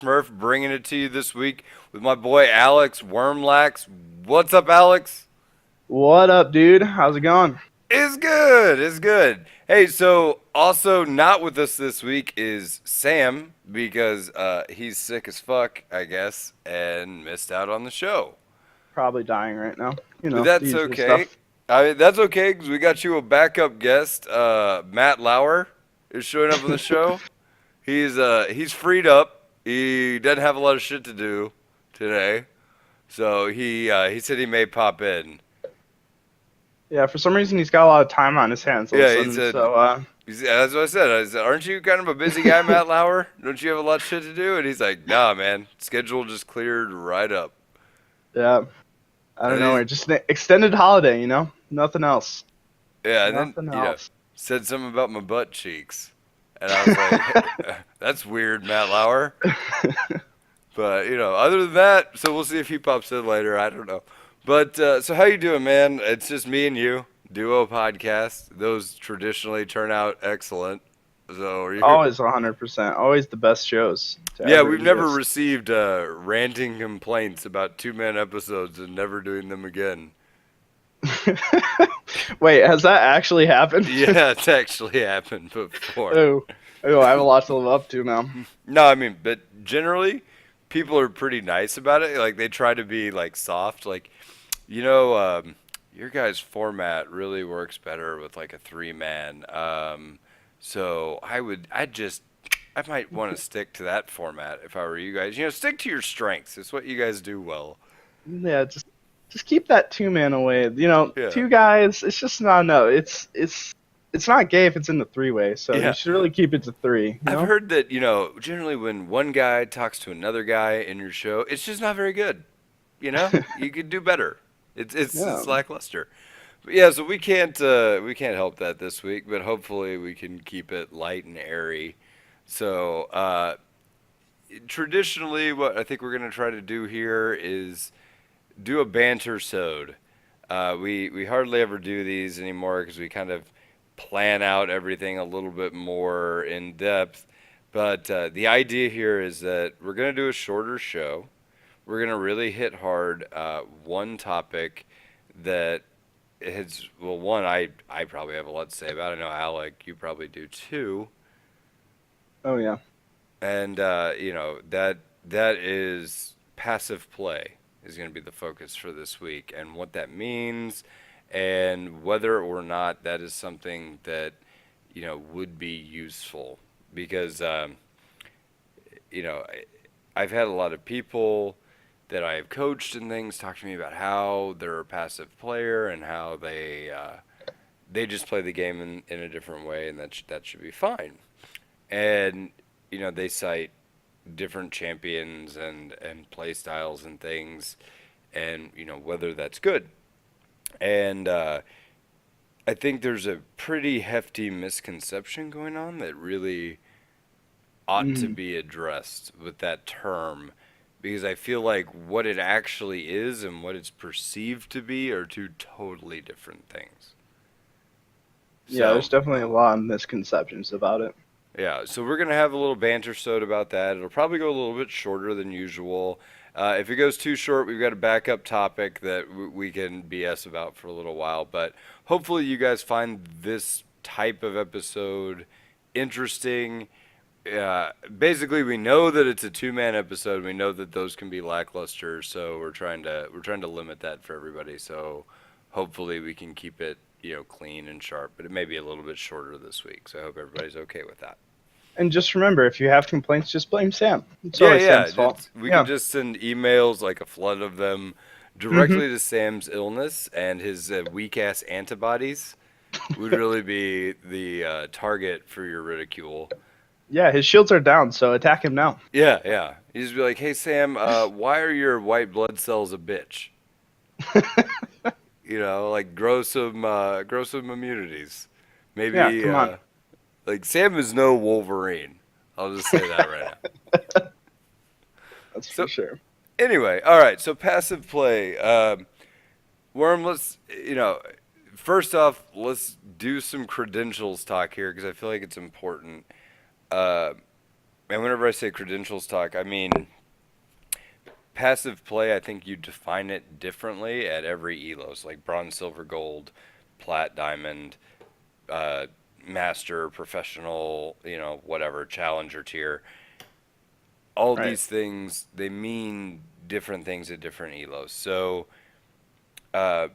Smurf bringing it to you this week with my boy Alex Wormlax. What's up, Alex? What up, dude? How's it going? It's good. It's good. Hey, so also not with us this week is Sam because he's sick as fuck, I guess, and missed out on the show. Probably dying right now. But The that's usual okay. stuff. That's okay because we got you a backup guest. Matt Lauer is showing up on the show. He's freed up. He doesn't have a lot of shit to do today. So he said he may pop in. Yeah, for some reason he's got a lot of time on his hands all of a Yeah, he sudden. said. That's what I said. I said, "Aren't you kind of a busy guy, Matt Lauer? Don't you have a lot of shit to do?" And he's like, "Nah, man. Schedule just cleared right up." Yeah, I don't And know. he's, It's just an extended holiday, Nothing else. yeah, and then Nothing else. said something about my butt cheeks, and I was like, "That's weird, Matt Lauer." But other than that, so we'll see if he pops in later. I don't know. But so how you doing, man? It's just me and you, duo podcast. Those traditionally turn out excellent. So you're, Always 100%. Always the best shows to yeah, ever we've never exist. received ranting complaints about two-man episodes and never doing them again. Wait, has that actually happened? Yeah, it's actually happened before. Oh, oh, I have a lot to live up to now. No, I mean, but generally, people are pretty nice about it. Like they try to be like soft. Like you know, your guys' format really works better with like a three-man. So I might want to stick to that format if I were you guys. Stick to your strengths. It's what you guys do well. Yeah, just keep that two-man away. Yeah. Two guys. It's just not no. It's not gay if it's in the three-way. So you Yeah. should really keep it to three. I've heard that, generally when one guy talks to another guy in your show, it's just not very good. You could do better. It's Yeah. lackluster. But yeah, so we can't help that this week, but hopefully we can keep it light and airy. So traditionally, what I think we're gonna try to do here is do a banter sode. We hardly ever do these anymore because we kind of plan out everything a little bit more in depth. But the idea here is that we're going to do a shorter show. We're going to really hit hard one topic that has, well, one I probably have a lot to say about. I know, Alec, you probably do too. Oh yeah. And, that is passive play is going to be the focus for this week and what that means and whether or not that is something that would be useful because you know I've had a lot of people that I have coached and things talk to me about how they're a passive player and how they just play the game in a different way and that should be fine. And they cite different champions and play styles and things and whether that's good. And I think there's a pretty hefty misconception going on that really ought to Mhm. be addressed with that term because I feel like what it actually is and what it's perceived to be are two totally different things. Yeah, So, there's definitely a lot of misconceptions about it. yeah, so we're going to have a little banter sode about that. It'll probably go a little bit shorter than usual. If it goes too short, we've got a backup topic that we can BS about for a little while. But hopefully, you guys find this type of episode interesting. Basically, we know that it's a two-man episode. We know that those can be lackluster, so we're trying to limit that for everybody. So hopefully, we can keep it clean and sharp. But it may be a little bit shorter this week. So I hope everybody's okay with that. And just remember, if you have complaints, just blame Sam. It's Yeah, always yeah. Sam's fault. We can Yeah. just send emails, like a flood of them, Hmm. directly to Sam's illness and his weak ass antibodies would really be the target for your ridicule. Yeah, his shields are down, so attack him now. Yeah, yeah. You just be like, "Hey Sam, why are your white blood cells a bitch? Like grow some immunities. Yeah, Maybe come on. like Sam is no Wolverine. I'll just say that right now. That's So for sure. anyway, all right. So passive play. Worm, first off, let's do some credentials talk here because I feel like it's important. Uh, and whenever I say credentials talk, I mean passive play. I think you define it differently at every elos, like bronze, silver, gold, plat, diamond, uh, master, professional, whatever, challenger tier. All Right. these things, they mean different things at different elos. So, uh,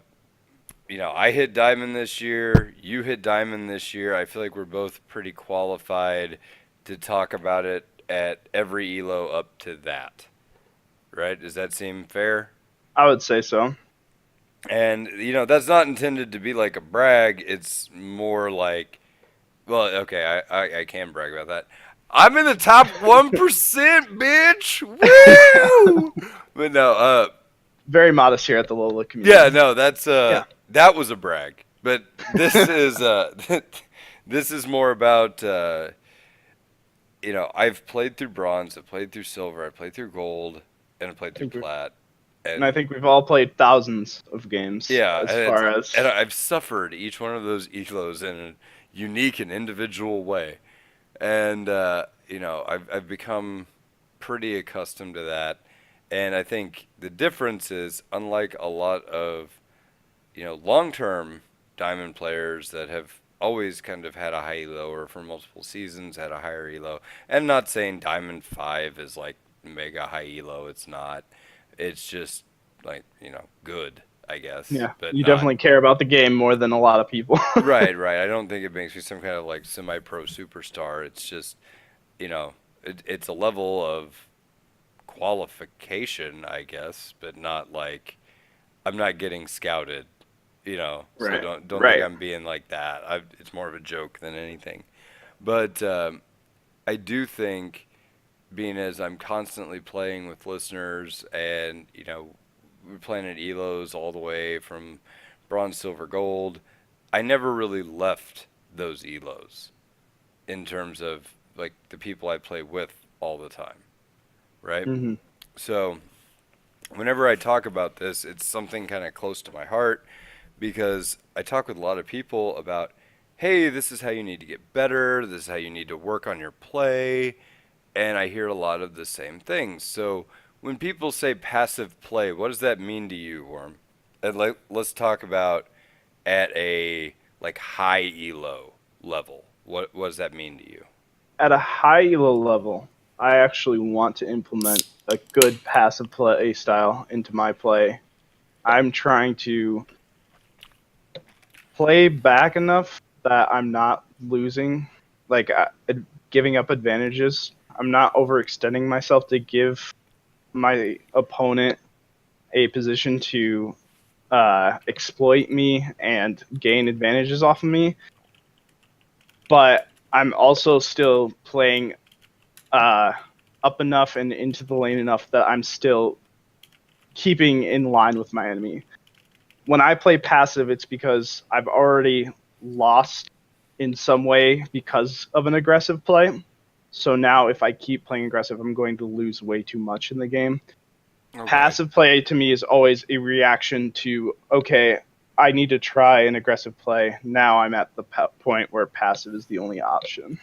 I hit diamond this year. You hit diamond this year. I feel like we're both pretty qualified to talk about it at every elo up to that. Right? Does that seem fair? I would say so. And that's not intended to be like a brag. It's more like, well, okay, I can brag about that. I'm in the top 1%, bitch. Woo! But no, Very modest here at the Lola yeah, community. no, Yeah. that was a brag. But this is this is more about I've played through bronze, I've played through silver, I've played through gold, and I've played I through think plat. and I And think we've all played thousands of games yeah, as far as and I've suffered each one of those elos in a unique and individual way. And I've become pretty accustomed to that. And I think the difference is, unlike a lot of long-term diamond players that have always kind of had a high elo or for multiple seasons had a higher elo. And not saying diamond 5 is like mega high elo, it's not. It's just like, good, I guess, yeah, but you not. definitely care about the game more than a lot of people. Right, right. I don't think it makes me some kind of like semi-pro superstar. It's just, it's a level of qualification, I guess, but not like I'm not getting scouted, So Right. don't think Right. I'm being like that. It's more of a joke than anything. But I do think, being as I'm constantly playing with listeners, and we're playing at elos all the way from bronze, silver, gold. I never really left those elos in terms of like the people I play with all the time, right? Hmm. So whenever I talk about this, it's something kind of close to my heart because I talk with a lot of people about, hey, this is how you need to get better, this is how you need to work on your play, and I hear a lot of the same things. So when people say passive play, what does that mean to you, Worm? And let's talk about at a like high elo level. What does that mean to you? At a high elo level, I actually want to implement a good passive play style into my play. I'm trying to play back enough that I'm not losing, like giving up advantages. I'm not overextending myself to give my opponent a position to exploit me and gain advantages off of me. But I'm also still playing uh, up enough and into the lane enough that I'm still keeping in line with my enemy. When I play passive, it's because I've already lost in some way because of an aggressive play. So now, if I keep playing aggressive, I'm going to lose way too much in the game. Okay. Passive play to me is always a reaction to, okay, I need to try an aggressive play. Now I'm at the point where passive is the only option.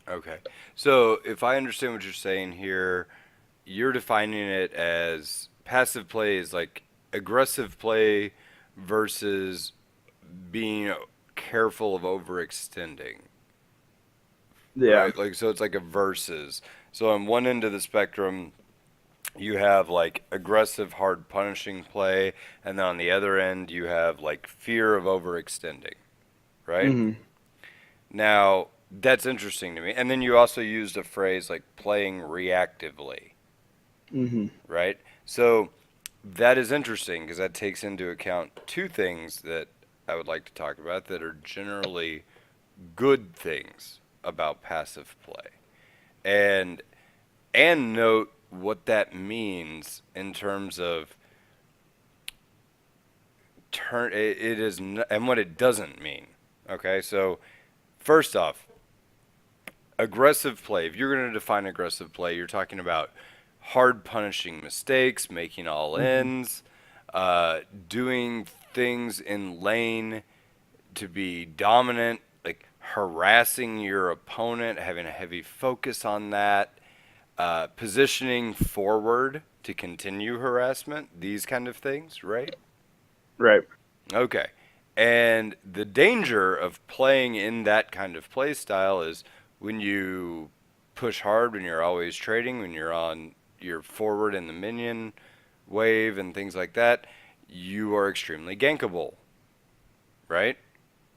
Okay. So if I understand what you're saying here, you're defining it as passive play is like aggressive play versus being careful of overextending, Yeah. right? Like, so it's like a versus. So on one end of the spectrum, you have like aggressive, hard punishing play, and then on the other end, you have like fear of overextending, right? Hmm. Now, that's interesting to me. And then you also used a phrase like playing reactively, Hmm. right? So that is interesting because that takes into account two things that I would like to talk about that are generally good things about passive play. And note what that means in terms of it is and what it doesn't mean. Okay? So first off, aggressive play. If you're going to define aggressive play, you're talking about hard punishing mistakes, making all Hmm. ends, doing things in lane to be dominant, like harassing your opponent, having a heavy focus on that, positioning forward to continue harassment, these kind of things, right? Right. Okay. And the danger of playing in that kind of play style is when you push hard, when you're always trading, when you're forward in the minion wave and things like that, you are extremely gankable, right?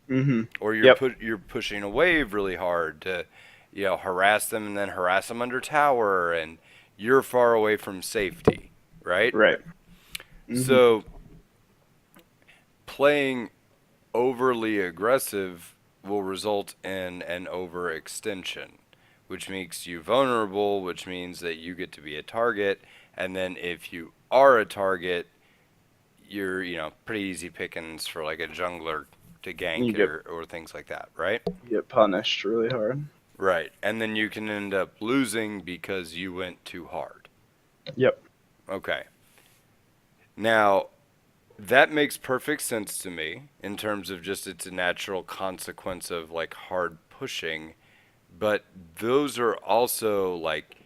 Mm-hmm. Or Yep. you're pushing a wave really hard to, harass them and then harass them under tower, and you're far away from safety, right? Right. Mm-hmm. So playing overly aggressive will result in an overextension, which makes you vulnerable, which means that you get to be a target. And then if you are a target, you're, pretty easy pickings for like a jungler to You gank get or things like that, right? you get punished really hard. Right. And then you can end up losing because you went too hard. Yep. Okay. Now, that makes perfect sense to me in terms of just it's a natural consequence of like hard pushing, but those are also like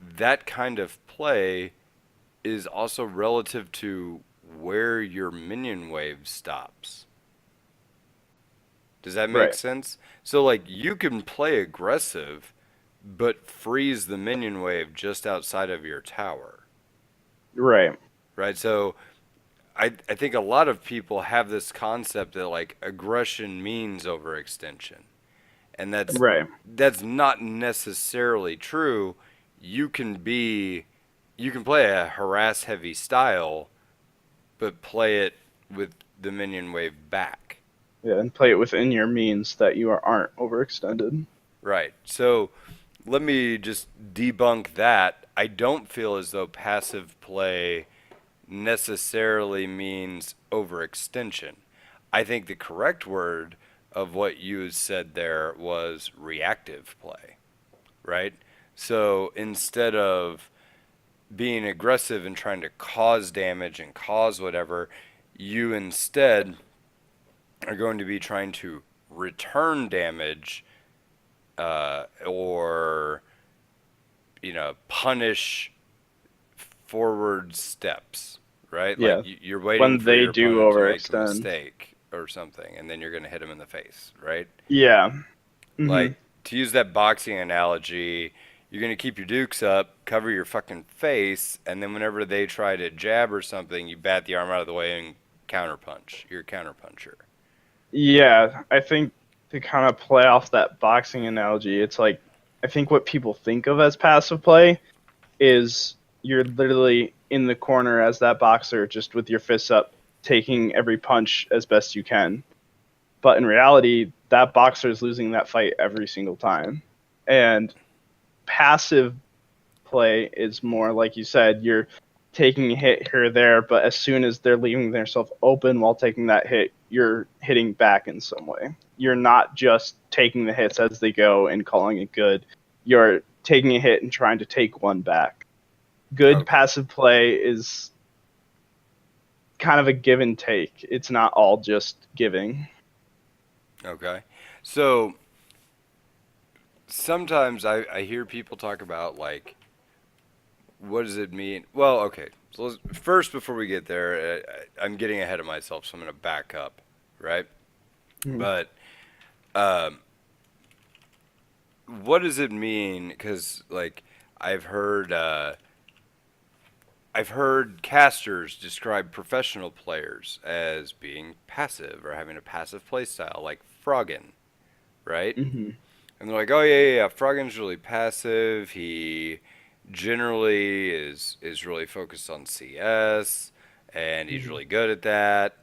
that kind of play is also relative to where your minion wave stops. Does that make Right. sense? So like you can play aggressive but freeze the minion wave just outside of your tower, Right. right? So I think a lot of people have this concept that like aggression means overextension, and Right. that's not necessarily true. You can be you can play a harass heavy style, but play it with the minion wave back. Yeah, and play it within your means that you aren't overextended. Right. So let me just debunk that. I don't feel as though passive play necessarily means overextension. I think the correct word of what you said there was reactive play, right? So instead of being aggressive and trying to cause damage and cause whatever, you instead are going to be trying to return damage, or punish forward steps, right? Like Yeah. you're waiting When for they your do opponent to make a overextend. mistake or something, and then you're going to hit them in the face, right? Yeah. Mm-hmm. Like, to use that boxing analogy, you're going to keep your dukes up, cover your fucking face, and then whenever they try to jab or something, you bat the arm out of the way and counterpunch. You're a counterpuncher. Yeah, I think to kind of play off that boxing analogy, it's like I think what people think of as passive play is you're literally in the corner as that boxer, just with your fists up, taking every punch as best you can. But in reality, that boxer is losing that fight every single time. And passive play is more like you said, you're taking a hit here or there, but as soon as they're leaving themselves open while taking that hit, you're hitting back in some way. You're not just taking the hits as they go and calling it good. You're taking a hit and trying to take one back. Good Okay. passive play is kind of a give and take. It's not all just giving. Okay. So sometimes I hear people talk about like what does it mean? Well, okay. So first, before we get there, I'm getting ahead of myself, so I'm going to back up, right? Mhm. But um, what does it mean? Because like I've heard uh, I've heard casters describe professional players as being passive or having a passive play style, like Froggen, right? Mhm. And they're like, oh yeah. Froggen's really passive. He generally is really focused on CS, and he's Mhm. really good at that,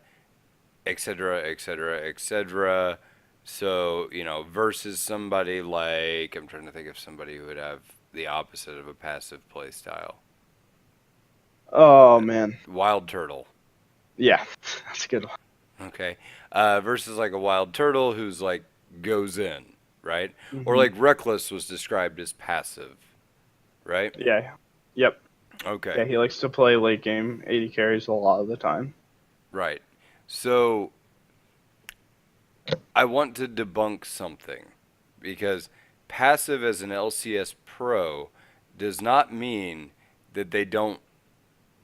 etc., etc., etc. So versus somebody like I'm trying to think of somebody who would have the opposite of a passive play style. Oh man. Wild Turtle. Yeah. That's a good one. Okay. Versus like a wild turtle who's like goes in, right? Or Mhm. like Reckless was described as passive, right? Yeah. Yep. Okay. Yeah, he likes to play late game 80 carries a lot of the time. Right. So I want to debunk something because passive as an LCS pro does not mean that they don't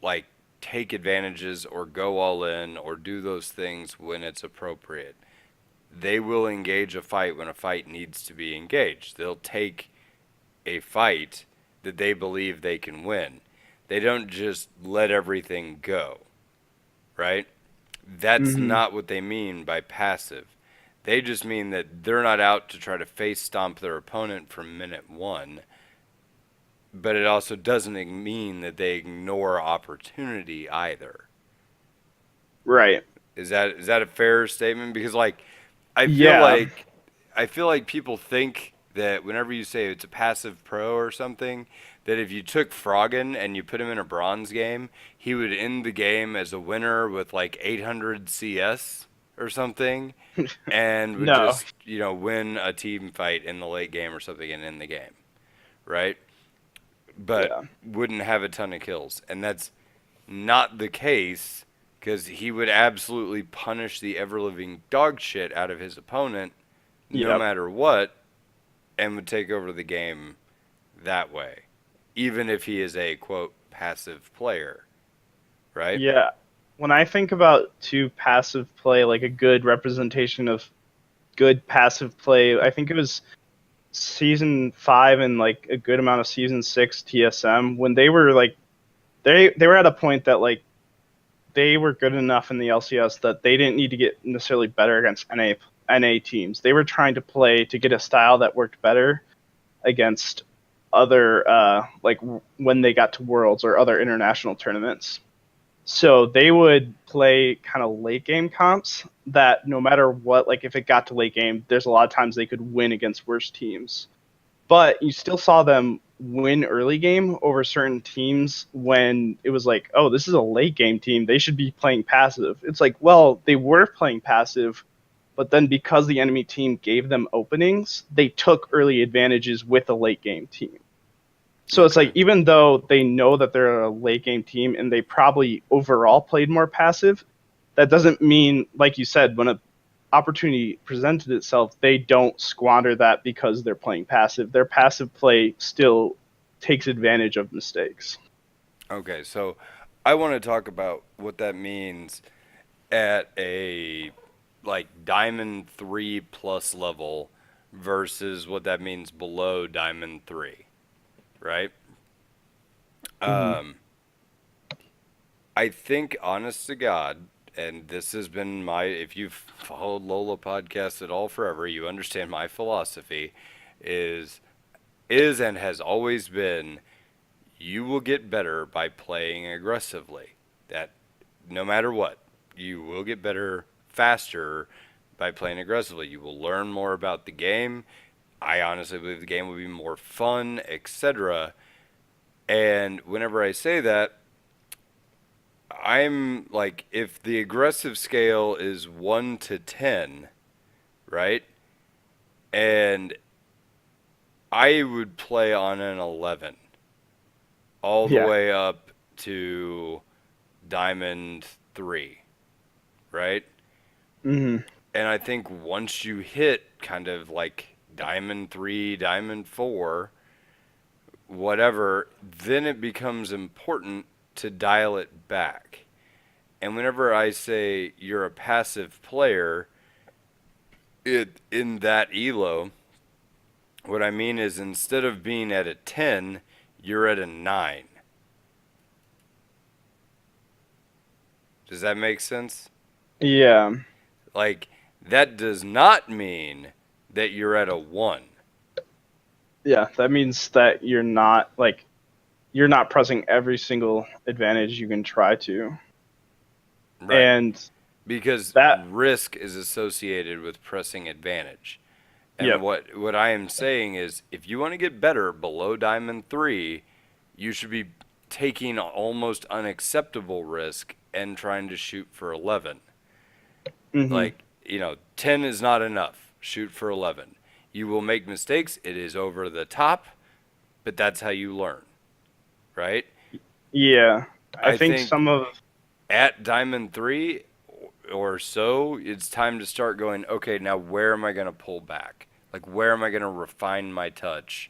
like take advantages or go all in or do those things when it's appropriate. They will engage a fight when a fight needs to be engaged. They'll take a fight that they believe they can win. They don't just let everything go, right? That's Hmm. not what they mean by passive. They just mean that they're not out to try to face stomp their opponent from minute one, but it also doesn't mean that they ignore opportunity either. Right. Is that a fair statement? Because like I feel Yeah. like I feel like people think that whenever you say it's a passive pro or something, that if you took Froggen and you put him in a bronze game, he would end the game as a winner with like 800 CS or something, and would No. just win a team fight in the late game or something and end the game, right? But Yeah. wouldn't have a ton of kills, and that's not the case because he would absolutely punish the ever living dog shit out of his opponent no Yep. matter what and would take over the game that way, even if he is a quote passive player, right? Yeah. When I think about two passive play, like a good representation of good passive play, I think it was season 5 and like a good amount of season 6 TSM when they were like they were at a point that like they were good enough in the LCS that they didn't need to get necessarily better against NA teams. They were trying to play to get a style that worked better against other like when they got to Worlds or other international tournaments. So they would play kind of late game comps that no matter what, like if it got to late game, there's a lot of times they could win against worse teams. But you still saw them win early game over certain teams when it was like, oh, this is a late game team. They should be playing passive. It's like, well, they were playing passive, but then because the enemy team gave them openings, they took early advantages with a late game team. So it's like Okay. even though they know that they're a late game team and they probably overall played more passive, that doesn't mean, like you said, when a opportunity presented itself, they don't squander that because they're playing passive. Their passive play still takes advantage of mistakes. Okay, so I want to talk about what that means at a like Diamond 3 plus level versus what that means below Diamond 3, right? Mm-hmm. Um, I think, honest to God, and this has been if you've followed Lola podcast at all forever, you understand my philosophy is, is and has always been, you will get better by playing aggressively. That no matter what, you will get better faster by playing aggressively. You will learn more about the game. I honestly believe the game will be more fun, etc. And whenever I say that, I'm like, if the aggressive scale is 1 to 10, right? And I would play on an 11 all the Yeah. way up to Diamond 3, right? Mm-hmm. And I think once you hit kind of like Diamond 3, Diamond 4, whatever, then it becomes important to dial it back. And whenever I say you're a passive player, in that elo, what I mean is instead of being at a 10, you're at a 9. Does that make sense? Yeah. Like, that does not mean that you're at a 1. Yeah. That means that you're not pressing every single advantage you can try to. Right. And Because that risk is associated with pressing advantage. And yep. what I am saying is if you want to get better below Diamond 3, you should be taking almost unacceptable risk and trying to shoot for 11. Mm-hmm. Like, 10 is not enough. Shoot for 11. You will make mistakes. It is over the top, but that's how you learn, right? Yeah. I I think think some of at Diamond 3, or so, it's time to start going, okay, now where am I going to pull back? Like, where am I going to refine my touch?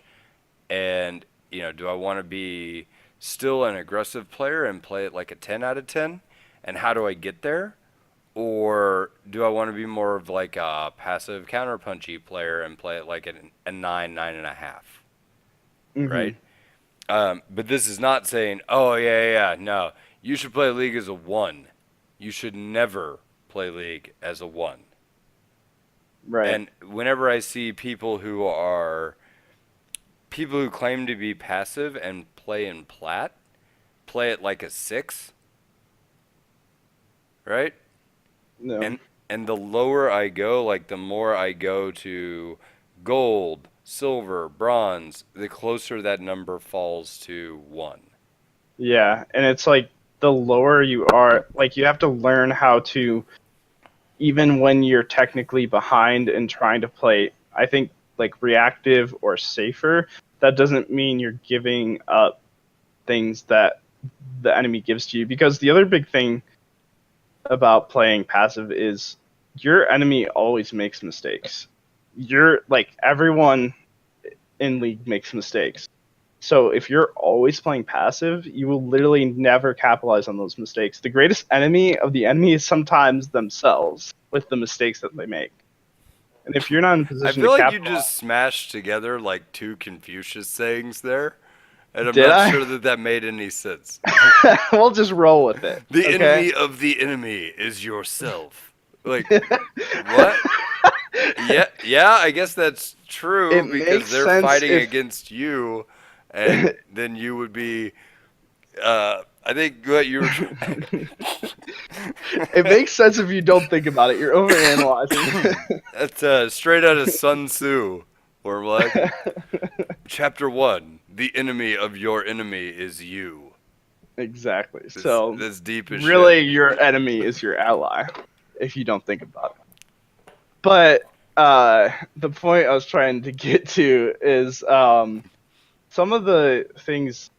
And, do I want to be still an aggressive player and play it like a 10 out of 10? And how do I get there? Or do I want to be more of like a passive counterpunchy player and play it like a 9, 9.5, Mm-hmm. right? But this is not saying, oh, yeah, yeah, yeah, no. You should play League as a 1. You should never play League as a 1. Right. And whenever I see people who claim to be passive and play in plat, play it like a 6, right? No. And and the lower I go, like the more I go to gold, silver, bronze, the closer that number falls to 1. Yeah, and it's like the lower you are, like you have to learn how to, even when you're technically behind and trying to play, I think like reactive or safer, that doesn't mean you're giving up things that the enemy gives to you. Because the other big thing about playing passive is your enemy always makes mistakes. You're like everyone in League makes mistakes. So if you're always playing passive, you will literally never capitalize on those mistakes. The greatest enemy of the enemy is sometimes themselves with the mistakes that they make. And if you're not in a I position to feel like you capitalize, just smashed together like two Confucius sayings there, and I'm did not I? sure that that made any sense. We'll just roll with it. The Okay. enemy of the enemy is yourself. Like, what? Yeah, yeah, I guess that's It true because makes they're sense fighting if against you, and then you would be. I think what you were trying. it makes sense if you don't think about it. You're overanalyzing. That's straight out of Sun Tzu, Wormlax. Chapter 1: The enemy of your enemy is you. Exactly. That's, So that's deep as shit. really your enemy is your ally if you don't think about it. But the point I was trying to get to is some of the things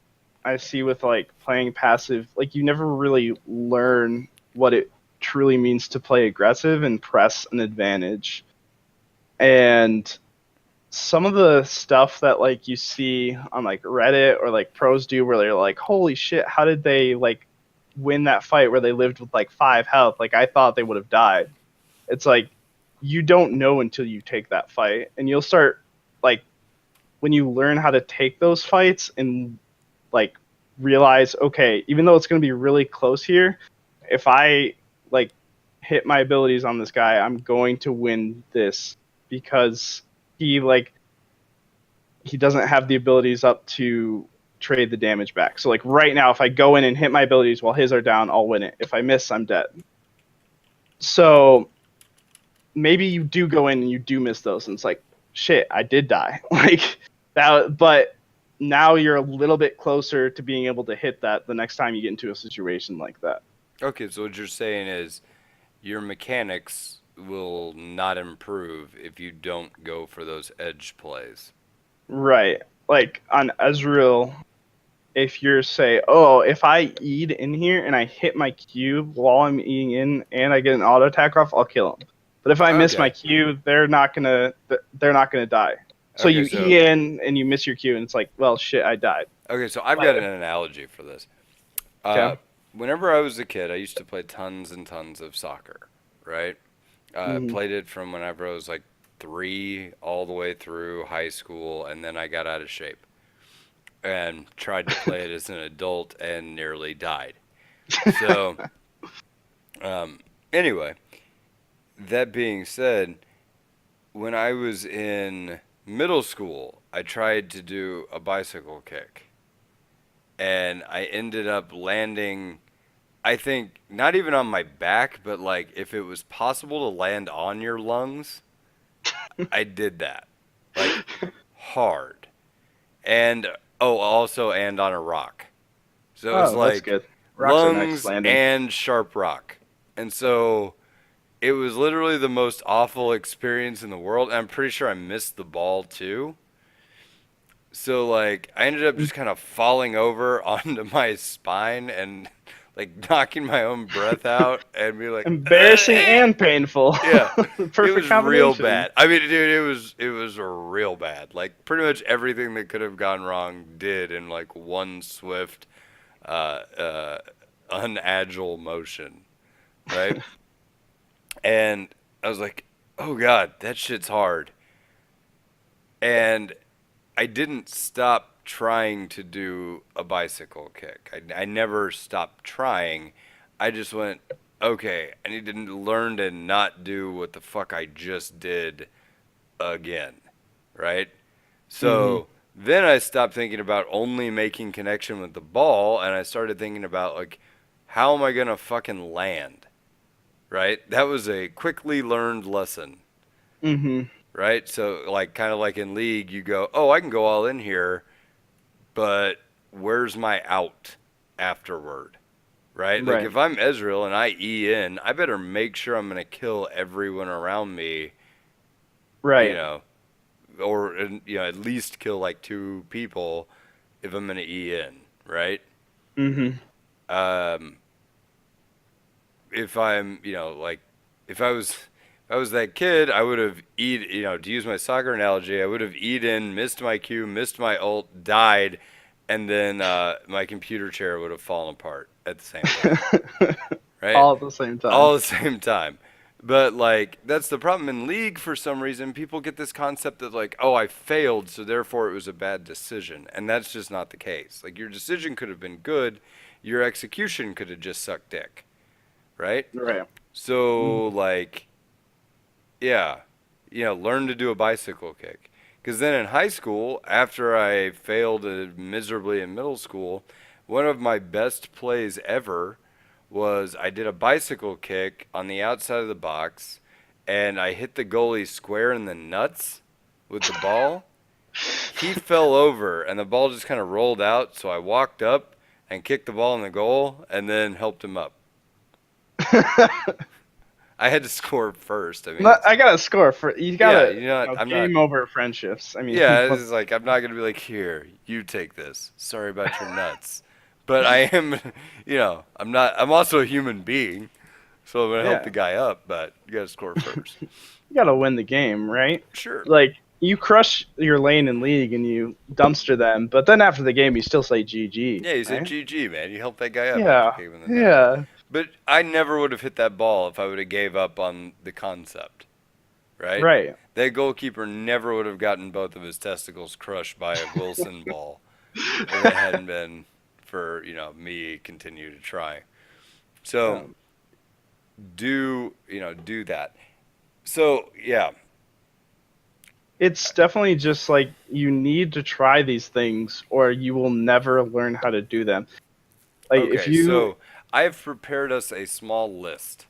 I see with like playing passive, like you never really learn what it truly means to play aggressive and press an advantage. And some of the stuff that like you see on like Reddit or like pros do where they're like, holy shit, how did they like win that fight where they lived with like 5 health? Like I thought they would have died. It's like you don't know until you take that fight, and you'll start like when you learn how to take those fights and like realize, okay, even though it's going to be really close here, if I like hit my abilities on this guy, I'm going to win this because he like he doesn't have the abilities up to trade the damage back. So like right now, if I go in and hit my abilities while his are down, I'll win it. If I miss, I'm dead. So maybe you do go in and you do miss those, and it's like, shit, I did die. Like that, but now you're a little bit closer to being able to hit that the next time you get into a situation like that. Okay, so what you're saying is your mechanics will not improve if you don't go for those edge plays. Right. Like on Ezreal, if you're say, oh, if I eat in here and I hit my Q while I'm eating in and I get an auto attack off, I'll kill him. But if I miss my Okay. Q, they're not gonna die. So Okay, you so E in and you miss your Q, and it's like, well, shit, I died. I've got an But analogy for this. okay. Whenever I was a kid, I used to play tons and tons of soccer, right? Hmm. Played it from whenever I was like 3 all the way through high school, and then I got out of shape and tried to play it as an adult and nearly died. So, um, anyway, that being said, when I was in middle school, I tried to do a bicycle kick, and I ended up landing, I think, not even on my back, but like if it was possible to land on your lungs, I did that. Like hard. And oh, also and on a rock. So it was Oh, that's like good. Rocks are nice lungs landing. and sharp rock. And so it was literally the most awful experience in the world. And I'm pretty sure I missed the ball too. So like I ended up just kind of falling over onto my spine and like knocking my own breath out and be like, Embarrassing and painful. yeah, The it perfect was real combination. bad. I mean, dude, it was real bad. Like pretty much everything that could have gone wrong did in like one swift, uh, uh, unagile motion, right? And I was like, oh god, that shit's hard. And I didn't stop trying to do a bicycle kick. I never stopped trying. I just went, okay, I need to learn to not do what the fuck I just did again, right? Hmm. So then I stopped thinking about only making connection with the ball and I started thinking about, like, how am I going to fucking land, right? That was a quickly learned lesson, Hmm. right? So, like, kind of like in League, you go, oh, I can go all in here, but where's my out afterward? Right? Like Right. if I'm Ezreal and I E in, I better make sure I'm gonna kill everyone around me, you Right. know, or at least kill like two people if I'm gonna E in, right? Hmm. Um, if I'm, like if I was that kid, I would have to use my soccer analogy, I would have eat in, missed my Q, missed my ult, died, and then my computer chair would have fallen apart at the same time, right? All at the same time. All at the same time. But like that's the problem in League. For some reason, people get this concept that like, oh, I failed, so therefore it was a bad decision, and that's just not the case. Like your decision could have been good, your execution could have just sucked dick, right? Right. So Hmm. like, yeah, learn to do a bicycle kick. Because then in high school, after I failed miserably in middle school, one of my best plays ever was I did a bicycle kick on the outside of the box, and I hit the goalie square in the nuts with the ball. He fell over, and the ball just kind of rolled out. So I walked up and kicked the ball in the goal, and then helped him up. I had to score first. I mean, I gotta score for you. yeah, Gotta I'm not. game over friendships. I mean, Yeah, what? it's like I'm not gonna be like, here, you take this. Sorry about your nuts, but I am, I'm not. I'm also a human being, so I'm gonna help the Yeah, guy up. But you gotta score first. you gotta win the game, right? Sure. Like you crush your lane in league and you dumpster them, but then after the game you still say GG, Yeah, you said right? GG, man. You helped that guy up after Yeah, kicking him in the nuts. yeah, But I never would have hit that ball if I would have gave up on the concept, right? right. That goalkeeper never would have gotten both of his testicles crushed by a Wilson ball if it hadn't been for me continue to try. So Um, do that. So yeah, it's definitely just like you need to try these things or you will never learn how to do them. Like if okay. you So I've prepared us a small list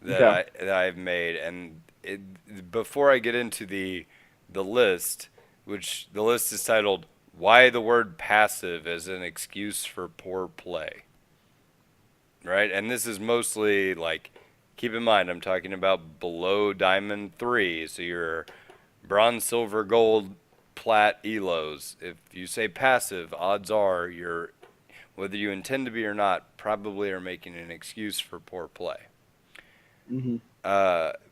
that okay, I've made, and before I get into the list, which the list is titled "Why the Word Passive as an Excuse for Poor Play," right? And this is mostly like, keep in mind, I'm talking about below Diamond 3, so your bronze, silver, gold, plat, elos. If you say passive, odds are you're, whether you intend to be or not, probably are making an excuse for poor play. hmm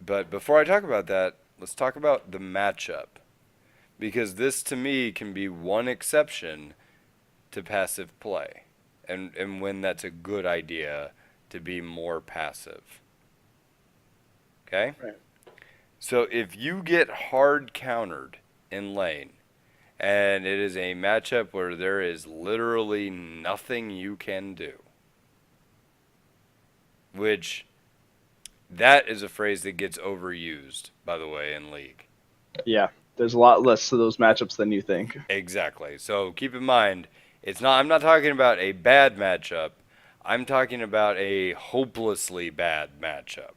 But before I talk about that, let's talk about the matchup. Because this to me can be one exception to passive play. And when that's a good idea to be more passive. Okay? right. So if you get hard countered in lane, and it is a matchup where there is literally nothing you can do, which that is a phrase that gets overused, by the way, in League. Yeah, there's a lot less of those matchups than you think. Exactly. So keep in mind, it's not. I'm not talking about a bad matchup. I'm talking about a hopelessly bad matchup,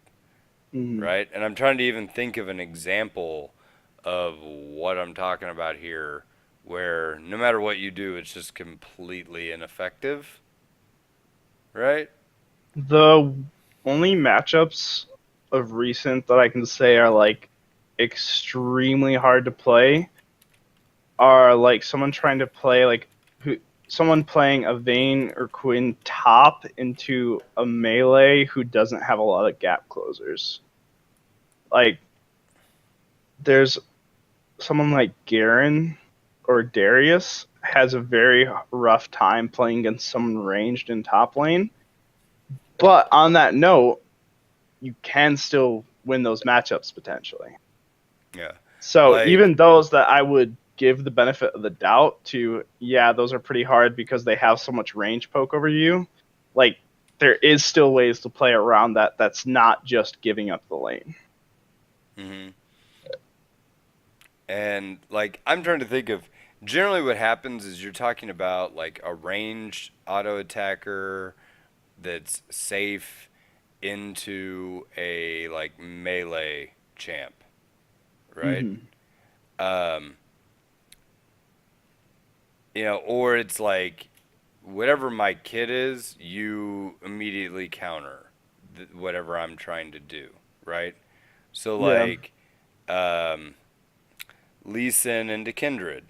Hmm. right? And I'm trying to even think of an example of what I'm talking about here, where no matter what you do, it's just completely ineffective, right? The only matchups of recent that I can say are like extremely hard to play are like someone trying to play like who someone playing a Vayne or Quinn top into a melee who doesn't have a lot of gap closers. Like, there's someone like Garen or Darius has a very rough time playing against someone ranged in top lane. But on that note, you can still win those matchups potentially. Yeah. So Like, even those that I would give the benefit of the doubt to, yeah, those are pretty hard because they have so much range poke over you. Like, there is still ways to play around that. That's not just giving up the lane. hmm and like I'm trying to think of generally what happens is you're talking about like a ranged auto attacker that's safe into a like melee champ, right? Mm-hmm. Um, or it's like whatever my kit is, you immediately counter whatever I'm trying to do, right? So Yeah. like um, Lee Sin into Kindred,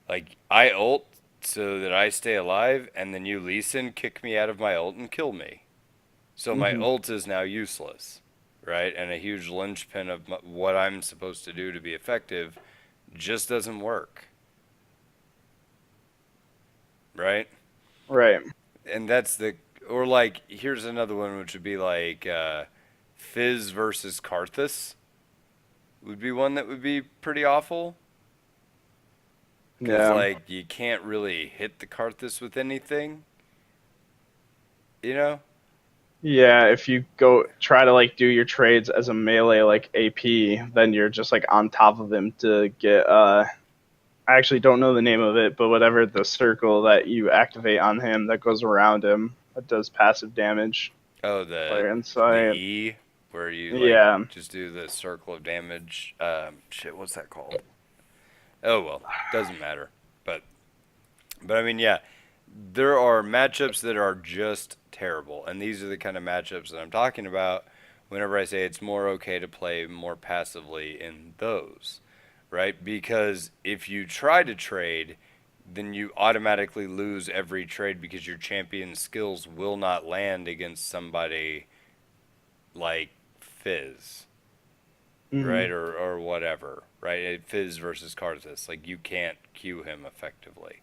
like I ult so that I stay alive, and then you Lee Sin kick me out of my ult and kill me. So my Mm-hmm. ult is now useless, right? And a huge linchpin of what I'm supposed to do to be effective just doesn't work, right? Right. And that's or like, here's another one, which would be like Fizz versus Karthus would be one that would be pretty awful. Because, Yeah. like, you can't really hit the Karthus with anything, you know? Yeah, if you go try to like do your trades as a melee like AP, then you're just like on top of him to get I actually don't know the name of it, but whatever the circle that you activate on him that goes around him that does passive damage. Oh, Player the inside. E, where you, like, Yeah. just do the circle of damage. Shit, what's that called? Oh, well, doesn't matter. But I mean, yeah, there are matchups that are just terrible, and these are the kind of matchups that I'm talking about whenever I say it's more okay to play more passively in those, right? Because if you try to trade, then you automatically lose every trade because your champion skills will not land against somebody like Fizz, Hmm. right? Or whatever, right? Fizz versus Karthus, like you can't Q him effectively.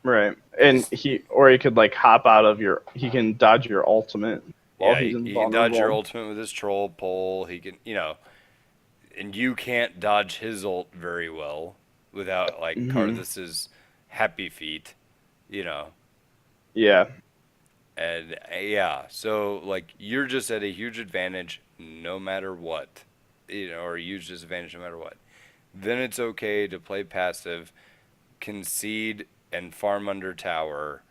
Right. And Because he could like hop out of your he can dodge your ultimate while yeah, he's he can dodge your invulnerable. ultimate with his troll pole. He can, and you can't dodge his ult very well without like Hmm. Karthus's happy feet, you know. Yeah. And yeah, so like you're just at a huge advantage no matter what, or a huge disadvantage no matter what. Then it's okay to play passive, concede and farm under tower,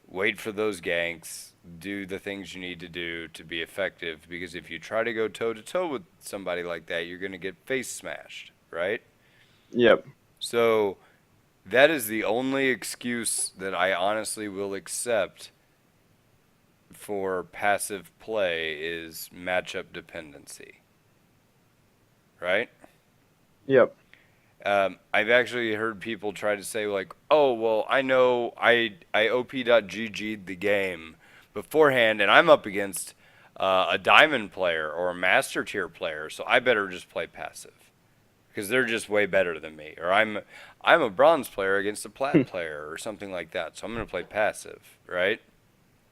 wait for those ganks, do the things you need to do to be effective. Because if you try to go toe to toe with somebody like that, you're going to get face smashed, right? Yep. So that is the only excuse that I honestly will accept for passive play is matchup dependency, right? Yep. I've actually heard people try to say like, "Oh, well, I know I op.gg'd the game beforehand, and I'm up against a diamond player or a master tier player, so I better just play passive because they're just way better than me, or I'm a bronze player against a plat player or something like that, so I'm gonna play passive, right?"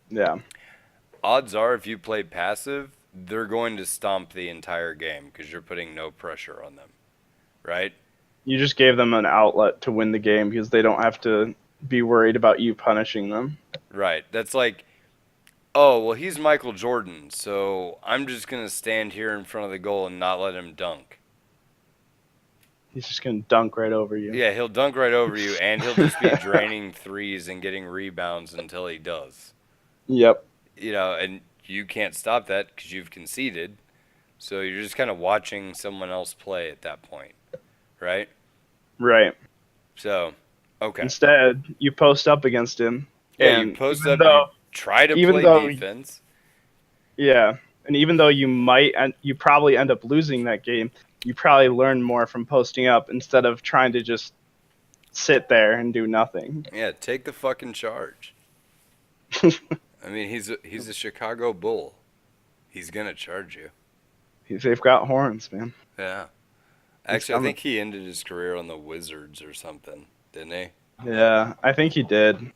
Yeah. Odds are, if you play passive, they're going to stomp the entire game because you're putting no pressure on them, right? You just gave them an outlet to win the game because they don't have to be worried about you punishing them. Right. That's like, oh, well, he's Michael Jordan, so I'm just going to stand here in front of the goal and not let him dunk. He's just gonna dunk right over you. Yeah, he'll dunk right over you, and he'll just be draining threes and getting rebounds until he does. Yep. And you can't stop that because you've conceded. So you're just kind of watching someone else play at that point, right? Right. So, okay. Instead, you post up against him, Yeah, you and post up, you try to even play though defense. yeah, and even though you probably end up losing that game, you probably learn more from posting up instead of trying to just sit there and do nothing. Yeah, take the fucking charge. I mean, he's a Chicago Bull. He's gonna charge you. They've got horns, man. Yeah. He's Actually, I coming. think he ended his career on the Wizards or something, didn't he? Yeah, I think he did.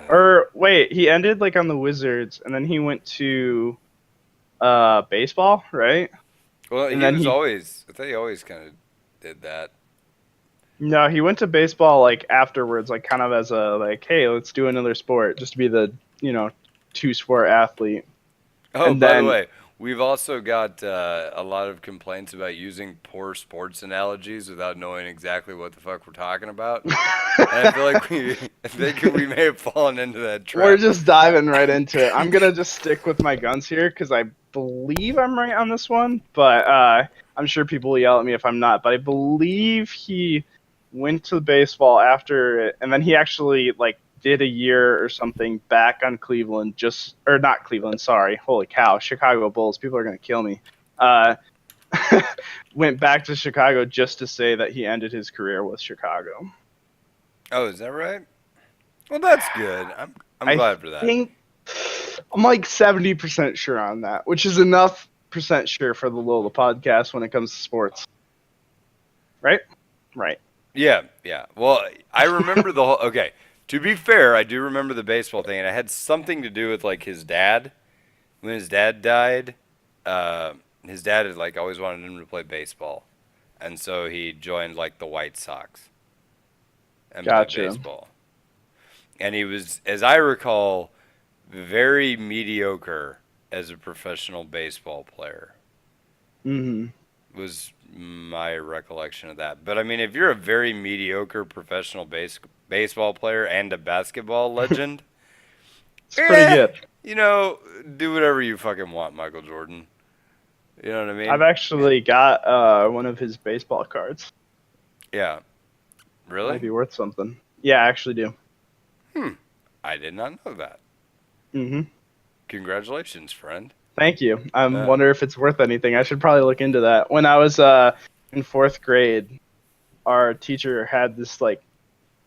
Or wait, he ended like on the Wizards, and then he went to baseball, right? Well, And he then was he always. I thought he always kind of did that. no, he went to baseball like afterwards, like kind of as a like, hey, let's do another sport, just to be the two sport athlete. Oh, And by the then way, we've also got a lot of complaints about using poor sports analogies without knowing exactly what the fuck we're talking about. And I feel like I think we may have fallen into that we're trap. just diving right into it. I'm gonna just stick with my guns here because I believe I'm right on this one, but I'm sure people will yell at me if I'm not. But I believe he went to baseball after it, and then he actually like did a year or something back on Cleveland, just or not Cleveland. Sorry, holy cow, Chicago Bulls. People are gonna kill me. Uh, went back to Chicago just to say that he ended his career with Chicago. Oh, is that right? Well, that's good. I'm I glad for that. think I'm like 70% sure on that, which is enough percent sure for the Lola podcast when it comes to sports. Right? Right. Yeah, yeah. Well, I remember the whole. Okay, to be fair, I do remember the baseball thing, and it had something to do with like his dad. When his dad died, his dad had like always wanted him to play baseball, and so he joined like the White Sox and played Gotcha. baseball. And he was, as I recall, very mediocre as a professional baseball player. Hmm. Was my recollection of that. But I mean, if you're a very mediocre professional baseball player and a basketball legend, It's pretty eh, good. you know, do whatever you fucking want, Michael Jordan. You know what I I've mean? actually got one of his baseball cards. Yeah. Might Really? be worth something. Yeah, I actually do. Hmm. I did not know that. Hmm. Congratulations, friend. Thank you. I Uh, wonder if it's worth anything. I should probably look into that. When I was in fourth grade, our teacher had this like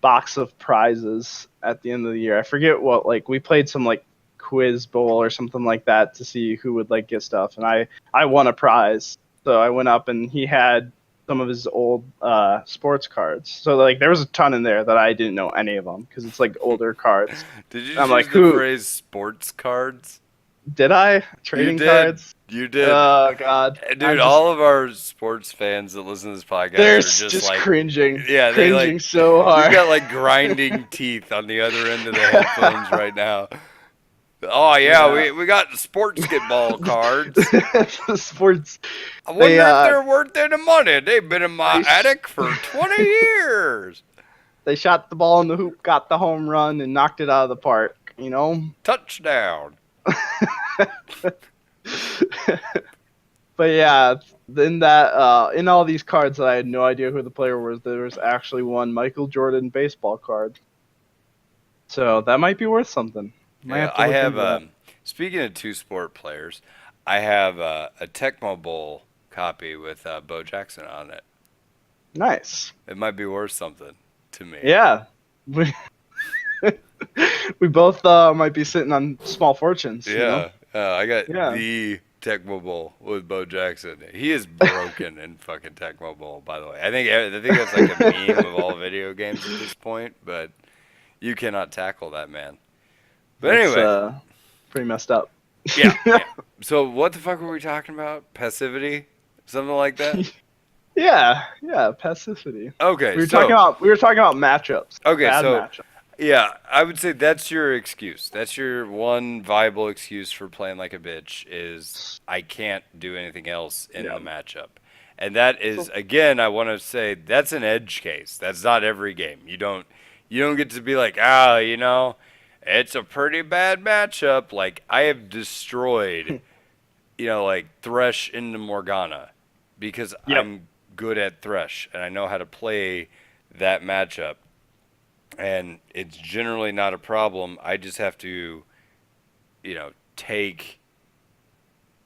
box of prizes at the end of the year. I forget what like we played some like quiz bowl or something like that to see who would like get stuff, and I won a prize. So I went up and he had some of his old sports cards. So like there was a ton in there that I didn't know any of them because it's like older cards. did you And I'm just like, use the who phrase sports cards? did I You trading did. cards? You did. Oh God, Dude, I'm just all of our sports fans that listen to this they're podcast are just just like, cringing, yeah, they like, cringing so we've hard. got like grinding teeth on the other end of the headphones right now. Oh, yeah, Yeah. we got sports ball cards. The sports I they wonder if they're worth any money. They've been in my they sh- attic for 20 years. they shot the ball in the hoop, got the home run, and knocked it out of the park. Touchdown. But yeah, in that in all these cards that I had no idea who the player was, there was actually one Michael Jordan baseball card. So that might be worth something. Might Yeah, have to I look have, into that. speaking of two sport players, I have a Tecmo Bowl copy with Bo Jackson on it. Nice. It might be worth something to me. Yeah. We we both might be sitting on small fortunes. Yeah, I got Yeah. the Tecmo Bowl with Bo Jackson. He is broken in fucking Tecmo Bowl, by the way. I think that's like a meme of all video games at this point, but you cannot tackle that man. But That's anyway, pretty messed up. yeah, yeah. So what the fuck were we talking about? Passivity? Something like that? Yeah, passivity. Okay, We were talking about matchups. okay, Bad so matchups. yeah, I would say that's your excuse. That's your one viable excuse for playing like a bitch is I can't do anything else in Yeah. the matchup. And that is So, again, I want to say that's an edge case. That's not every game. You don't get to be like, it's a pretty bad matchup. Like I have destroyed, like Thresh into Morgana because yep. I'm good at Thresh and I know how to play that matchup and it's generally not a problem. I just have to,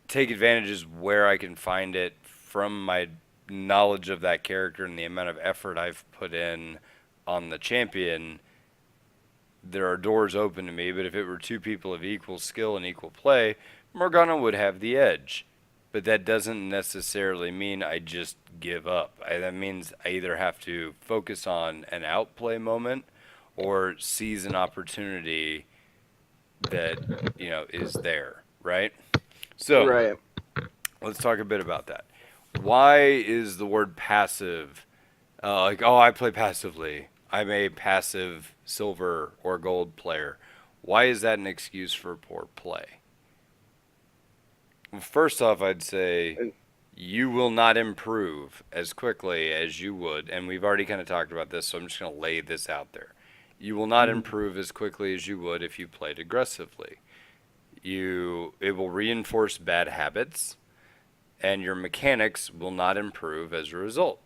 take advantages where I can find it from my knowledge of that character and the amount of effort I've put in on the champion, there are doors open to me. But if it were two people of equal skill and equal play, Morgana would have the edge. But that doesn't necessarily mean I just give up. That means I either have to focus on an outplay moment or seize an opportunity that, is there, right? So Right. let's talk a bit about that. Why is the word passive like, oh, I play passively? I'm a passive silver or gold player. Why is that an excuse for poor play? Well, first off, I'd say you will not improve as quickly as you would, and we've already kind of talked about this, so I'm just going to lay this out there. You will not Mhm. improve as quickly as you would if you played aggressively. It will reinforce bad habits, and your mechanics will not improve as a result.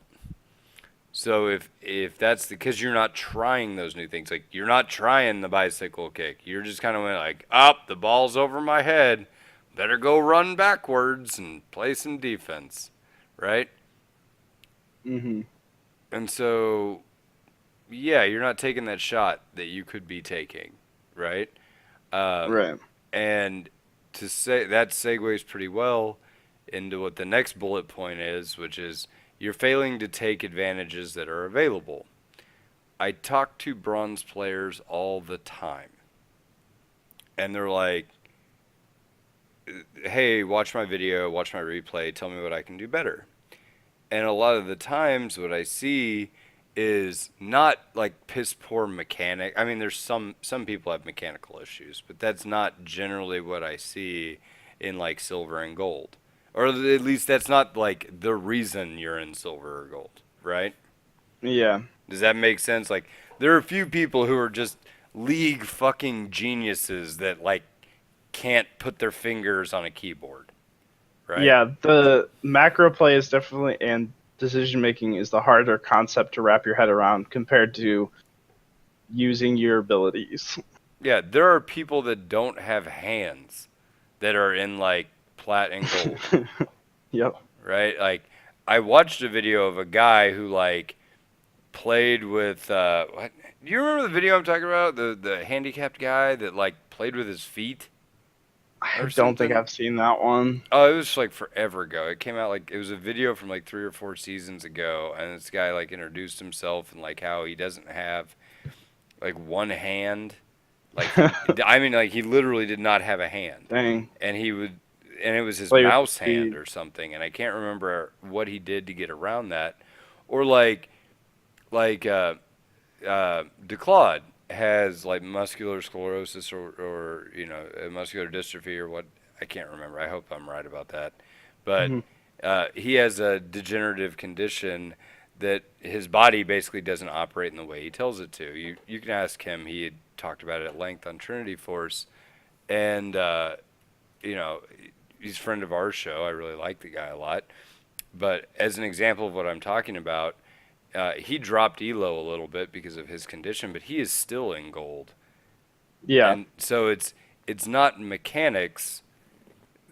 So if that's because you're not trying those new things, like you're not trying the bicycle kick, you're just kind of like, up, the ball's over my head, better go run backwards and play some defense, right? Mhm. And so, yeah, you're not taking that shot that you could be taking, right? Um, Right. and to say that segues pretty well into what the next bullet point is, which is you're failing to take advantages that are available. I talk to bronze players all the time, and they're like, hey, watch my video, watch my replay, tell me what I can do better. And a lot of the times, what I see is not like piss poor mechanic. I mean, there's some people have mechanical issues, but that's not generally what I see in like silver and gold, or at least that's not like the reason you're in silver or gold, right? Yeah. Does that make sense? Like, there are a few people who are just league fucking geniuses that like can't put their fingers on a keyboard, right? Yeah. The macro play is definitely, and decision making is the harder concept to wrap your head around compared to using your abilities. Yeah, there are people that don't have hands that are in like plat and gold, Yep. right? Like, I watched a video of a guy who like played with what? Do you remember the video I'm talking about? The handicapped guy that like played with his feet I or don't think something? I've seen that one. Oh, it was like forever ago. It came out like it was a video from like 3 or 4 seasons ago, and this guy like introduced himself and like how he doesn't have like one hand. Like I mean, like he literally did not have a hand, Dang. and and it was his Play with his mouse hand feet. or something, and I can't remember what he did to get around that, or like DeClaude has like muscular sclerosis or muscular dystrophy or what, I can't remember. I hope I'm right about that, but Mhm. he has a degenerative condition that his body basically doesn't operate in the way he tells it to. You can ask him. He had talked about it at length on Trinity Force, and you know he's a friend of our show. I really like the guy a lot. But as an example of what I'm talking about, he dropped Elo a little bit because of his condition, but he is still in gold. Yeah. And so it's not mechanics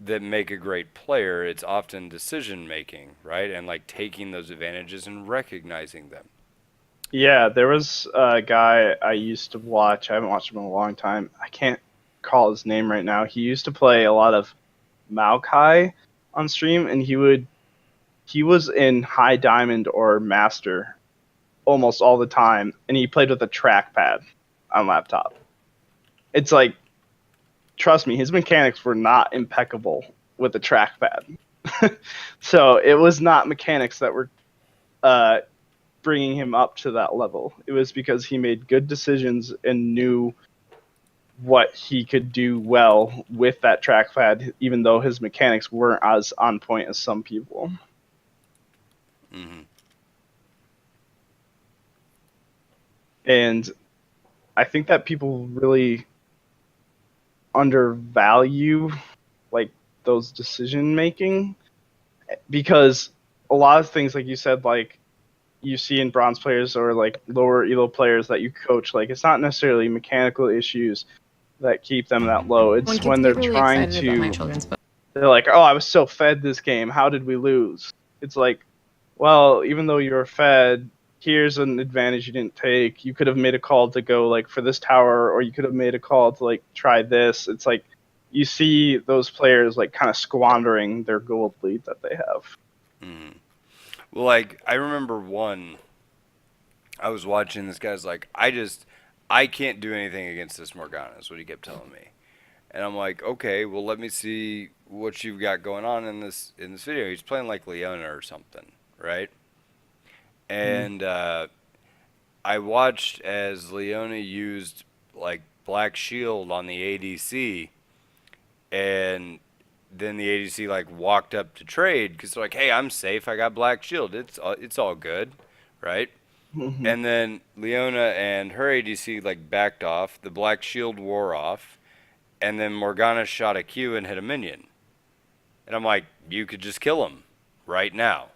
that make a great player. It's often decision making, right? And like taking those advantages and recognizing them. Yeah, there was a guy I used to watch. I haven't watched him in a long time. I can't call his name right now. He used to play a lot of Maokai on stream, and he was in high diamond or master almost all the time, and he played with a trackpad on laptop. It's like, trust me, his mechanics were not impeccable with a trackpad. So it was not mechanics that were uh, bringing him up to that level. It was because he made good decisions and knew what he could do well with that trackpad, even though his mechanics weren't as on point as some people. Hmm. And I think that people really undervalue like those decision making because a lot of things, like you said, like you see in bronze players or like lower elo players that you coach, like it's not necessarily mechanical issues that keep them that low. When It's kids when they're get really trying excited about my to, children's book. they're like, oh, I was so fed this game. How did we lose? It's like, well, even though you were fed, here's an advantage you didn't take. You could have made a call to go like for this tower, or you could have made a call to like try this. It's like you see those players like kind of squandering their gold lead that they have. Mm. Well, like I remember one. I was watching this guy's like, I can't do anything against this Morgana. Is what he kept telling me. And I'm like, okay, well, let me see what you've got going on in this video. He's playing like Leona or something, right? Mm-hmm. And I watched as Leona used like Black Shield on the ADC, and then the ADC like walked up to trade because they're like, hey, I'm safe. I got Black Shield. It's all good, right? Mm-hmm. And then Leona and her ADC like backed off. The Black Shield wore off, and then Morgana shot a Q and hit a minion. And I'm like, you could just kill him right now.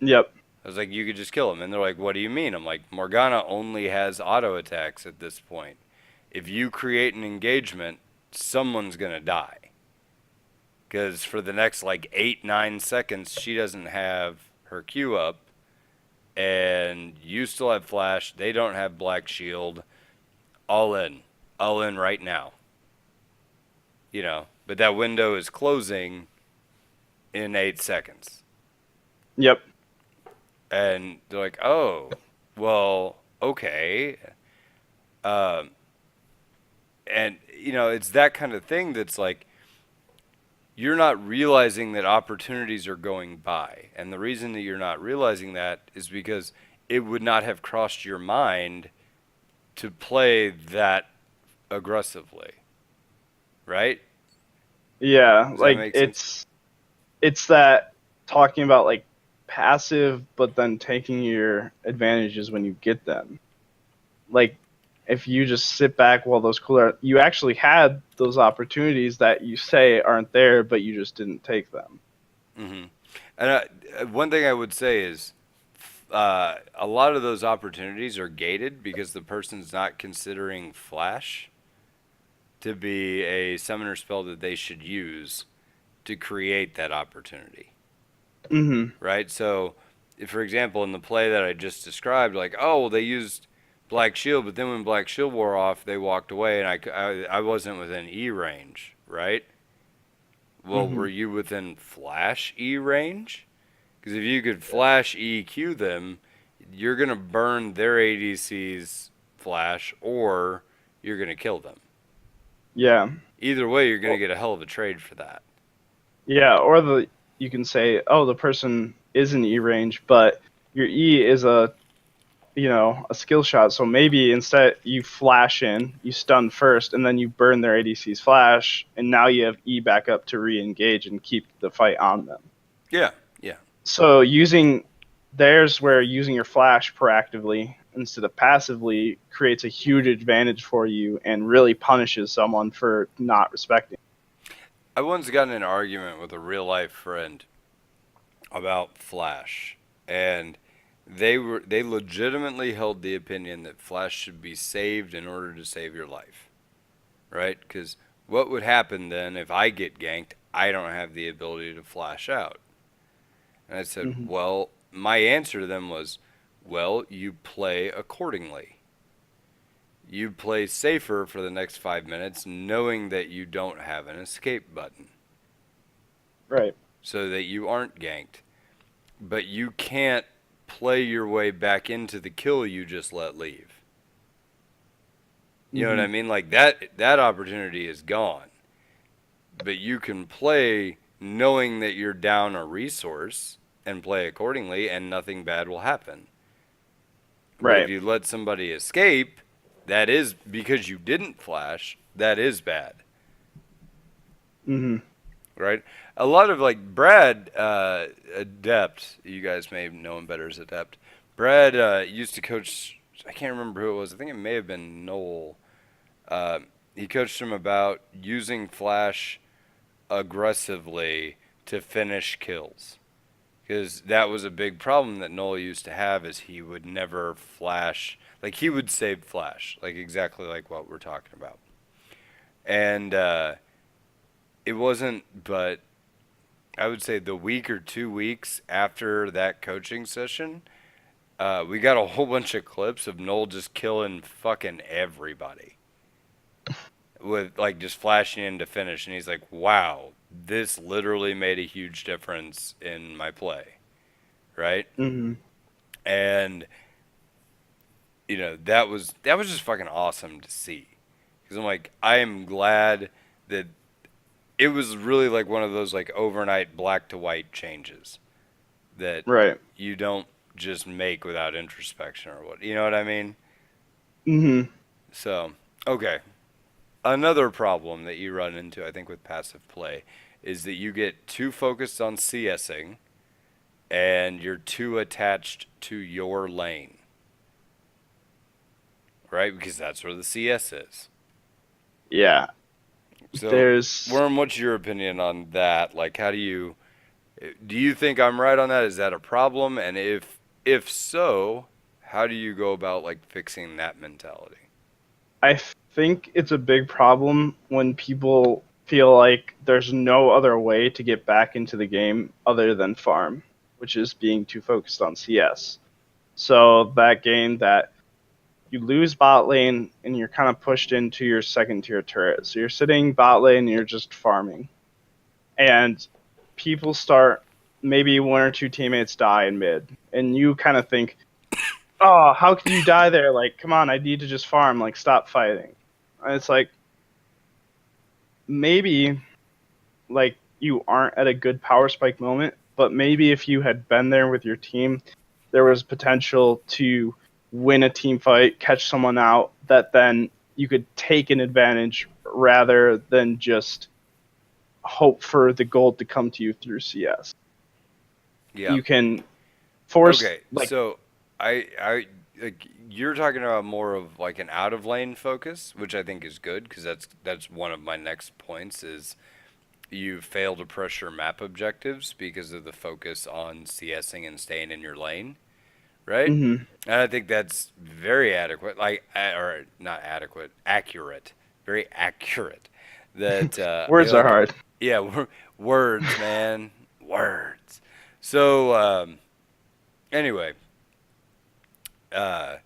Yep. I was like, you could just kill him. And they're like, what do you mean? I'm like, Morgana only has auto attacks at this point. If you create an engagement, someone's going to die. Because for the next like 8, 9 seconds, she doesn't have her Q up. And you still have Flash. They don't have Black Shield. All in. All in right now. But that window is closing in 8 seconds. Yep. And they're like, oh, well, okay. Um, and, it's that kind of thing that's like, you're not realizing that opportunities are going by. And the reason that you're not realizing that is because it would not have crossed your mind to play that aggressively. Right? Yeah. Does that Like make sense? it's that talking about like passive, but then taking your advantages when you get them. Like if you just sit back while those cooler, you actually had those opportunities that you say aren't there, but you just didn't take them. Hmm. And one thing I would say is a lot of those opportunities are gated because the person's not considering Flash to be a summoner spell that they should use to create that opportunity, Hmm. right? So, if, for example, in the play that I just described, like, oh, well, they used Black Shield, but then when Black Shield wore off, they walked away, and I wasn't within E range, right? Well, Hmm. were you within Flash E range? Because if you could Flash EQ them, you're going to burn their ADC's Flash, or you're going to kill them. Yeah. Either way, you're going to Well, get a hell of a trade for that. yeah. Or you can say, oh, the person is in E range, but your E is a skill shot. So maybe instead you flash in, you stun first, and then you burn their ADC's flash, and now you have E back up to re-engage and keep the fight on them. Yeah, yeah. So there's where using your flash proactively instead of passively creates a huge advantage for you and really punishes someone for not respecting. I once got in an argument with a real life friend about Flash, and they legitimately held the opinion that Flash should be saved in order to save your life, right? Because what would happen then if I get ganked? I don't have the ability to flash out. And I said, Hmm. well, my answer to them was, well, you play accordingly. You play safer for the next 5 minutes, knowing that you don't have an escape button, Right. so that you aren't ganked. But you can't play your way back into the kill you just let leave. You know what Hmm. I mean? Like that opportunity is gone. But you can play knowing that you're down a resource and play accordingly and nothing bad will happen. But if Right. you let somebody escape, that is because you didn't flash, that is bad. Hmm. Right? A lot of like Brad, Adept, you guys may know him better as Adept. Brad used to coach, I can't remember who it was, I think it may have been Noel. Uh, he coached him about using Flash aggressively to finish kills. Because that was a big problem that Noel used to have is he would never flash. Like he would save Flash, like exactly like what we're talking about. And it wasn't, but I would say the week or 2 weeks after that coaching session, we got a whole bunch of clips of Noel just killing fucking everybody with like just flashing in to finish, and he's like, "Wow, this literally made a huge difference in my play." Right? Hmm. And that was just fucking awesome to see because I'm like, I am glad that it was really like one of those like overnight black to white changes that Right. you don't just make without introspection or what, you know what I mean? Hmm. So, okay. Another problem that you run into, I think, with passive play is that you get too focused on CSing and you're too attached to your lane, right? Because that's where the CS is. Yeah. So, There's Worm, what's your opinion on that? Like, how do you think I'm right on that? Is that a problem? And if so, how do you go about like fixing that mentality? I think it's a big problem when people feel like there's no other way to get back into the game other than farm, which is being too focused on CS. So that game that you lose bot lane and you're kind of pushed into your second tier turret. So you're sitting bot lane and you're just farming. And people start, maybe one or two teammates die in mid. And you kind of think, oh, how can you die there? Like, come on, I need to just farm. Like, stop fighting. And it's like, maybe, like, you aren't at a good power spike moment, but maybe if you had been there with your team, there was potential to win a team fight, catch someone out, that then you could take an advantage rather than just hope for the gold to come to you through CS. Yeah. You can force, Okay. like, So, I like you're talking about more of like an out of lane focus, which I think is good because that's one of my next points is you fail to pressure map objectives because of the focus on CSing and staying in your lane, right? mhm. And I think that's very adequate, like or not adequate, accurate, very accurate. That Words are like hard. yeah, words, man, words. So anyway, uh,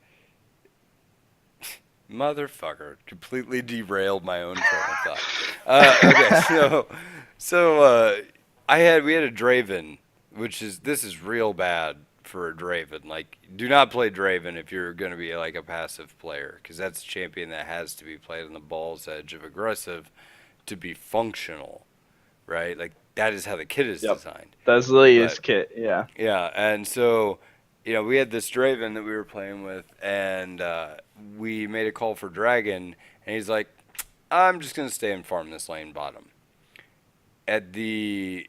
motherfucker, completely derailed my own train of thought. Okay, so we had a Draven, which is this is real bad for a Draven. Like, do not play Draven if you're going to be like a passive player, because that's a champion that has to be played on the ball's edge of aggressive to be functional, right? Like that is how the kit is Yep. designed. That's literally his But kit, yeah. yeah, and so we had this Draven that we were playing with, and we made a call for Dragon, and he's like, "I'm just gonna stay and farm this lane bottom." At the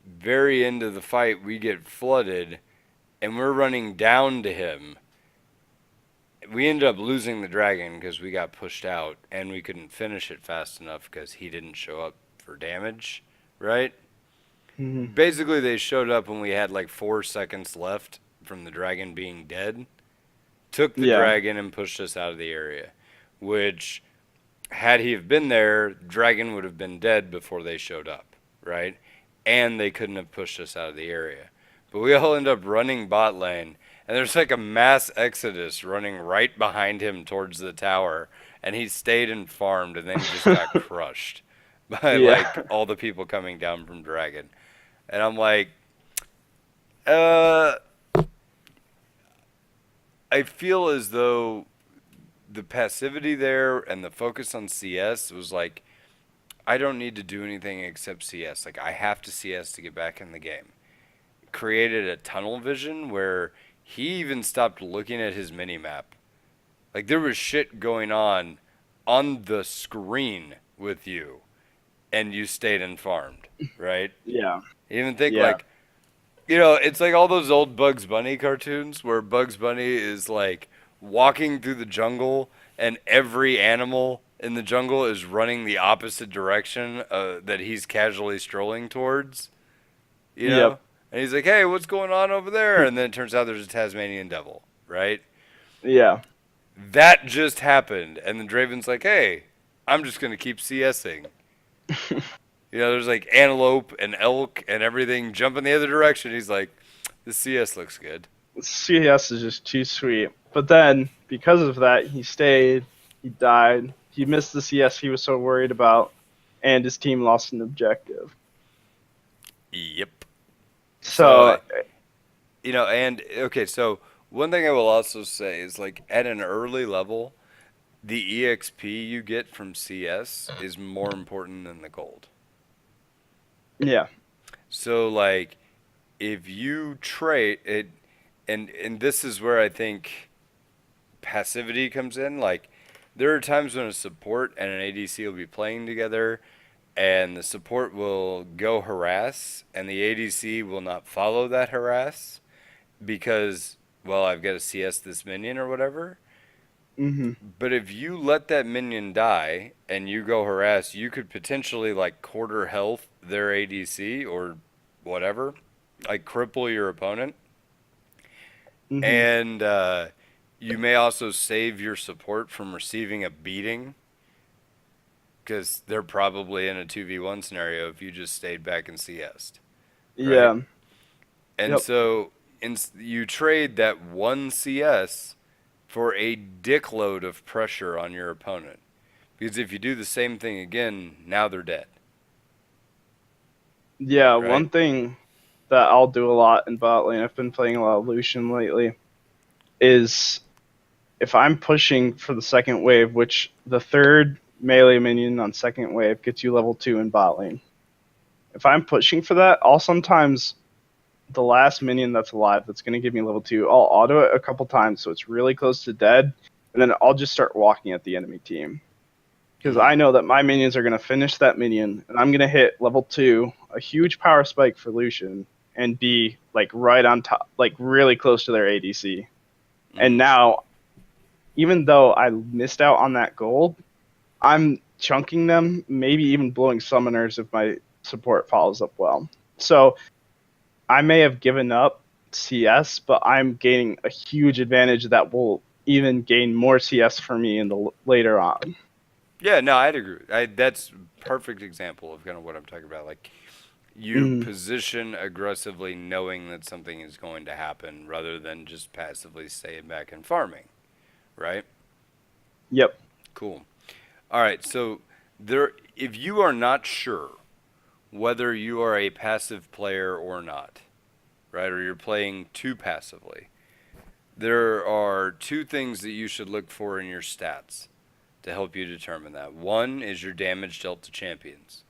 very end of the fight, we get flooded, and we're running down to him. We ended up losing the dragon because we got pushed out, and we couldn't finish it fast enough because he didn't show up for damage, right? Mhm. Basically, they showed up when we had like 4 seconds left from the dragon being dead, took the Yeah. dragon and pushed us out of the area. Which, had he have been there, dragon would have been dead before they showed up, right? And they couldn't have pushed us out of the area. But we all end up running bot lane, and there's like a mass exodus running right behind him towards the tower, and he stayed and farmed, and then he just got crushed by like Yeah. all the people coming down from dragon. And I'm like, uh, I feel as though the passivity there and the focus on CS was like, I don't need to do anything except CS. Like, I have to CS to get back in the game. Created a tunnel vision where he even stopped looking at his mini map. Like, there was shit going on the screen with you, and you stayed and farmed, right? Yeah. You even think, Yeah. like, it's like all those old Bugs Bunny cartoons where Bugs Bunny is like walking through the jungle and every animal in the jungle is running the opposite direction that he's casually strolling towards, you know? Yep. And he's like, hey, what's going on over there? And then it turns out there's a Tasmanian devil, right? Yeah. That just happened. And then Draven's like, hey, I'm just going to keep CSing. There's like antelope and elk and everything jumping the other direction. He's like, the CS looks good. CS is just too sweet. But then, because of that, he stayed, he died, he missed the CS he was so worried about, and his team lost an objective. Yep. So, So, and okay, so one thing I will also say is like at an early level, the EXP you get from CS is more important than the gold. yeah. So like if you trade it, and this is where I think passivity comes in. Like there are times when a support and an ADC will be playing together, and the support will go harass, and the ADC will not follow that harass because, well, I've got to CS this minion or whatever. Hmm. But if you let that minion die and you go harass, you could potentially like quarter health their ADC or whatever, like cripple your opponent. Hmm. And you may also save your support from receiving a beating because they're probably in a 2v1 scenario if you just stayed back and CS'd, right? Yeah. And Yep. so you trade that one CS for a dickload of pressure on your opponent. Because if you do the same thing again, now they're dead, Yeah. right? One thing that I'll do a lot in bot lane, I've been playing a lot of Lucian lately, is if I'm pushing for the second wave, which the third melee minion on second wave gets you level 2 in bot lane. If I'm pushing for that, I'll sometimes the last minion that's alive that's going to give me level 2, I'll auto it a couple times so it's really close to dead, and then I'll just start walking at the enemy team. Because I Mm. know that my minions are going to finish that minion, and I'm going to hit level 2, a huge power spike for Lucian, and be like right on top, like really close to their ADC. And Mm. now, even though I missed out on that gold, I'm chunking them, maybe even blowing summoners if my support follows up well. So I may have given up CS, but I'm gaining a huge advantage that will even gain more CS for me in the later on. Yeah, no, I'd agree. That's perfect example of kind of what I'm talking about. Like you Mm, position aggressively knowing that something is going to happen rather than just passively staying back and farming, right? yep. Cool. All right, so if you are not sure whether you are a passive player or not, right, or you're playing too passively, there are two things that you should look for in your stats to help you determine that. One is your damage dealt to champions.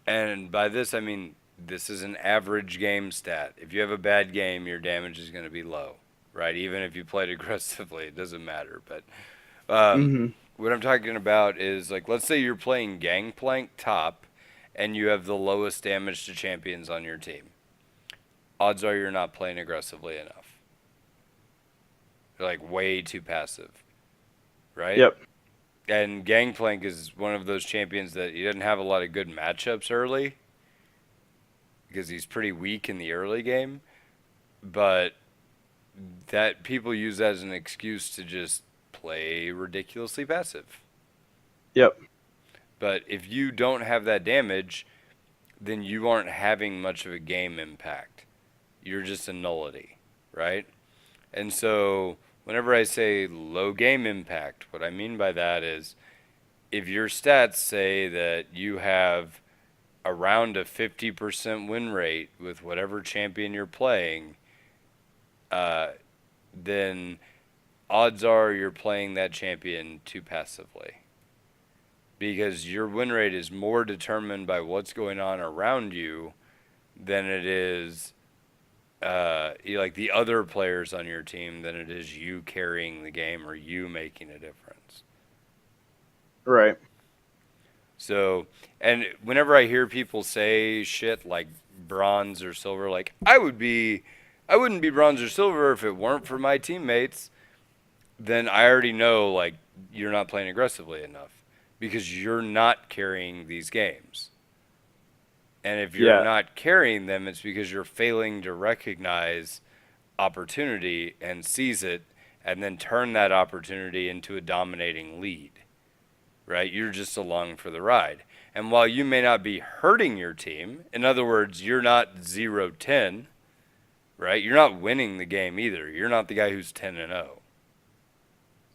And by this, I mean this is an average game stat. If you have a bad game, your damage is going to be low, right? Even if you played aggressively, it doesn't matter. But Hmm. what I'm talking about is like, let's say you're playing Gangplank top and you have the lowest damage to champions on your team. Odds are you're not playing aggressively enough. You're like way too passive, right? Yep. And Gangplank is one of those champions that he doesn't have a lot of good matchups early because he's pretty weak in the early game, but that people use that as an excuse to just play ridiculously passive. Yep. But if you don't have that damage, then you aren't having much of a game impact. You're just a nullity, right? And so, whenever I say low game impact, what I mean by that is if your stats say that you have around a 50% win rate with whatever champion you're playing, uh, then odds are you're playing that champion too passively. Because your win rate is more determined by what's going on around you than it is like the other players on your team than it is you carrying the game or you making a difference. Right. So, and whenever I hear people say shit like bronze or silver, like I wouldn't be bronze or silver if it weren't for my teammates. Then I already know like you're not playing aggressively enough because you're not carrying these games. And if you're Yeah. not carrying them, it's because you're failing to recognize opportunity and seize it and then turn that opportunity into a dominating lead, right? You're just along for the ride. And while you may not be hurting your team, in other words, you're not 0-10, right? You're not winning the game either. You're not the guy who's 10-0.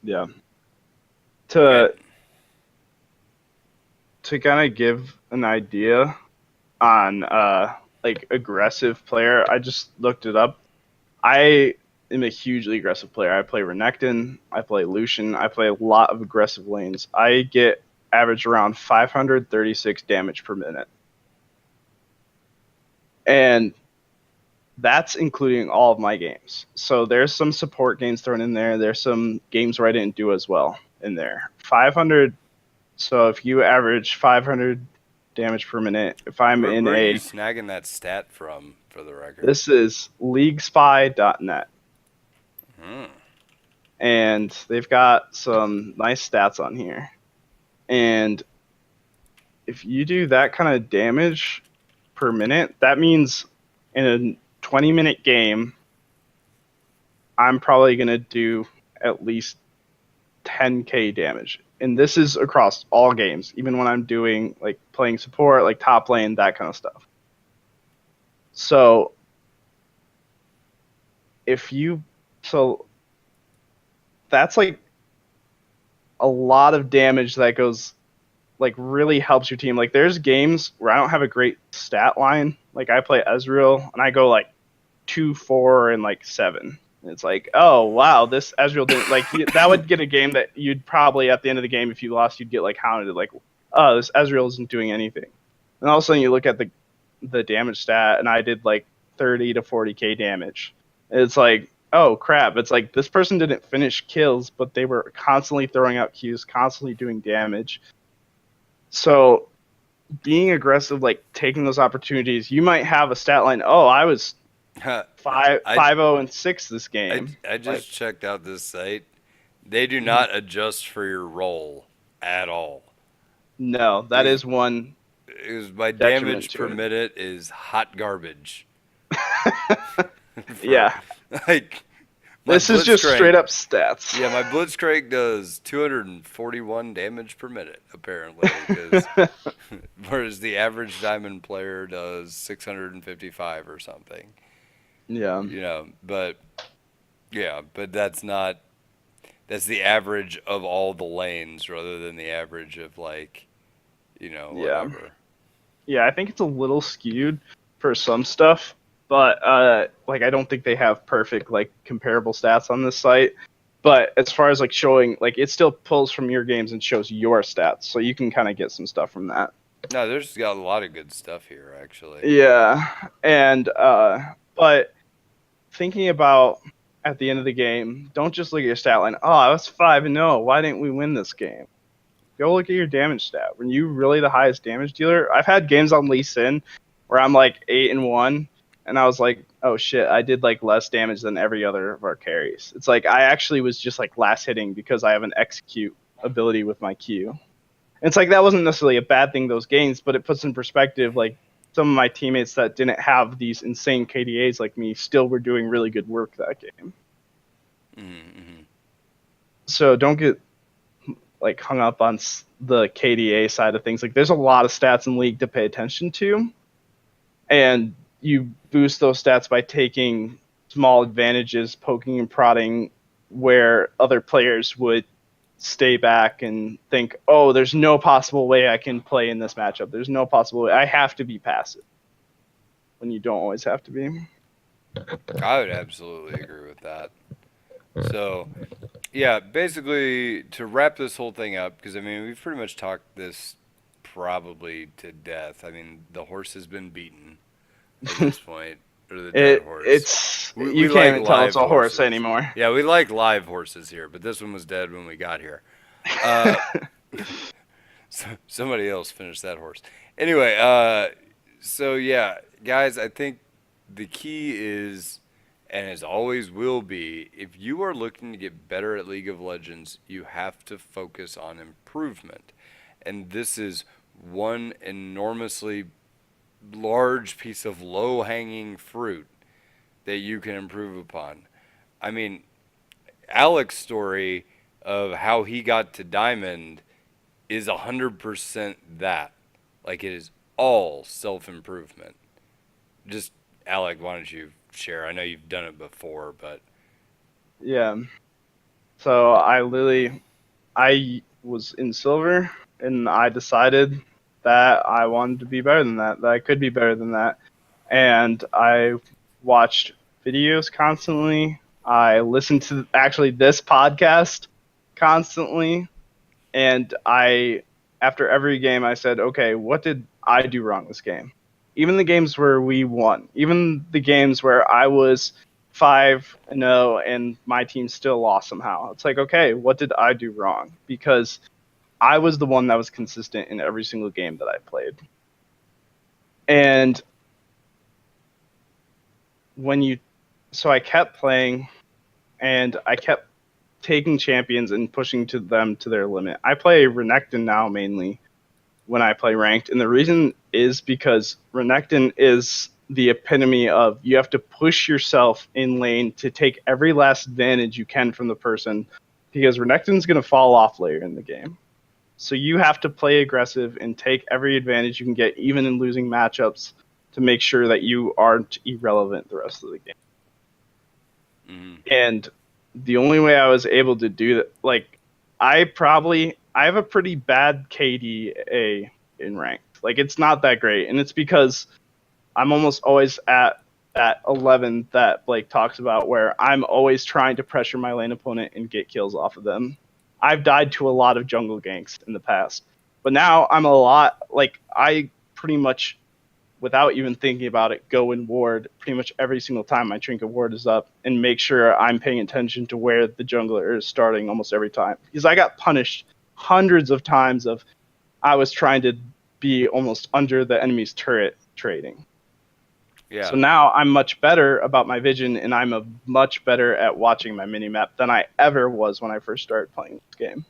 Yeah. And To kind of give an idea on like aggressive player, I just looked it up. I am a hugely aggressive player. I play Renekton, I play Lucian, I play a lot of aggressive lanes. I get average around 536 damage per minute. And that's including all of my games. So there's some support games thrown in there. There's some games where I didn't do as well in there. 500. So if you average 500 damage per minute, if I'm in where are you a, snagging that stat from, for the record? this is leaguespy.net. Hmm. And they've got some nice stats on here. And if you do that kind of damage per minute, that means in a 20-minute game, I'm probably going to do at least 10k damage. And this is across all games, even when I'm doing like playing support, like top lane, that kind of stuff. So if you so that's like a lot of damage that goes like really helps your team. Like there's games where I don't have a great stat line. Like I play Ezreal and I go like 2, 4, and like 7. And it's like, oh wow, this Ezreal didn't like that would get a game that you'd probably at the end of the game if you lost you'd get like hounded like, oh this Ezreal isn't doing anything. And all of a sudden you look at the damage stat and I did like 30 to 40k damage. And it's like, oh crap, it's like this person didn't finish kills, but they were constantly throwing out Qs, constantly doing damage. So being aggressive, like taking those opportunities, you might have a stat line. Oh, I was I 5-0-6 this game. I Like, just checked out this site. They do not adjust for your roll at all. no, that Because is one my detriment damage per to minute is hot garbage. it. For Yeah, like my this is just Blitzcrank. straight up stats. Yeah, my Blitzcrank does 241 damage per minute apparently, because whereas the average diamond player does 655 or something. Yeah, But yeah, but that's the average of all the lanes rather than the average of like, yeah, whatever. yeah. I think it's a little skewed for some stuff, but like I don't think they have perfect like comparable stats on this site. But as far as like showing, like it still pulls from your games and shows your stats, so you can kind of get some stuff from that. No, there's got a lot of good stuff here actually. Yeah, and but thinking about at the end of the game, don't just look at your stat line. Oh, I was 5-0. Why didn't we win this game? Go look at your damage stat. Were you really the highest damage dealer? I've had games on Lee Sin where I'm like 8-1, and I was like, oh shit, I did like less damage than every other of our carries. It's like I actually was just like last hitting because I have an execute ability with my Q. It's like that wasn't necessarily a bad thing those games, but it puts in perspective like some of my teammates that didn't have these insane KDAs like me still were doing really good work that game. Mm-hmm. So don't get like hung up on the KDA side of things. Like there's a lot of stats in League to pay attention to, and you boost those stats by taking small advantages, poking and prodding where other players would stay back and think, oh, there's no possible way I can play in this matchup. There's no possible way. I have to be passive when you don't always have to be. I would absolutely agree with that. So, yeah, basically to wrap this whole thing up, because I mean we've pretty much talked this probably to death. I mean the horse has been beaten at this point, or the dead horse. It's We you can't like even tell it's live a horse horses. anymore. Yeah, we like live horses here, but this one was dead when we got here. Uh, somebody else finished that horse. Anyway, so yeah, guys, I think the key is, and as always will be, if you are looking to get better at League of Legends, you have to focus on improvement. And this is one enormously large piece of low hanging fruit that you can improve upon. I mean, Alec's story of how he got to Diamond is 100% that. Like, it is all self improvement. Just, Alec, why don't you share. I know you've done it before, but Yeah. So I was in silver, and I decided that I wanted to be better than that, that I could be better than that. And I watched videos constantly. I listened to actually this podcast constantly. And after every game, I said, okay, what did I do wrong this game? Even the games where we won, even the games where I was 5-0 and my team still lost somehow. It's like, okay, what did I do wrong? Because I was the one that was consistent in every single game that I played. And when you, so I kept playing and I kept taking champions and pushing to them to their limit. I play Renekton now mainly when I play ranked, and the reason is because Renekton is the epitome of you have to push yourself in lane to take every last advantage you can from the person, because Renekton's going to fall off later in the game. So you have to play aggressive and take every advantage you can get, even in losing matchups, to make sure that you aren't irrelevant the rest of the game. mm, And the only way I was able to do that, like, I have a pretty bad KDA in ranked. Like, it's not that great, and it's because I'm almost always at that 11 that Blake talks about, where I'm always trying to pressure my lane opponent and get kills off of them. I've died to a lot of jungle ganks in the past, but now I'm a lot like I pretty much, without even thinking about it, go and ward pretty much every single time my trinket ward is up and make sure I'm paying attention to where the jungler is starting almost every time. Because I got punished hundreds of times of I was trying to be almost under the enemy's turret trading. So yeah. now I'm much better about my vision, and I'm much better at watching my minimap than I ever was when I first started playing this game.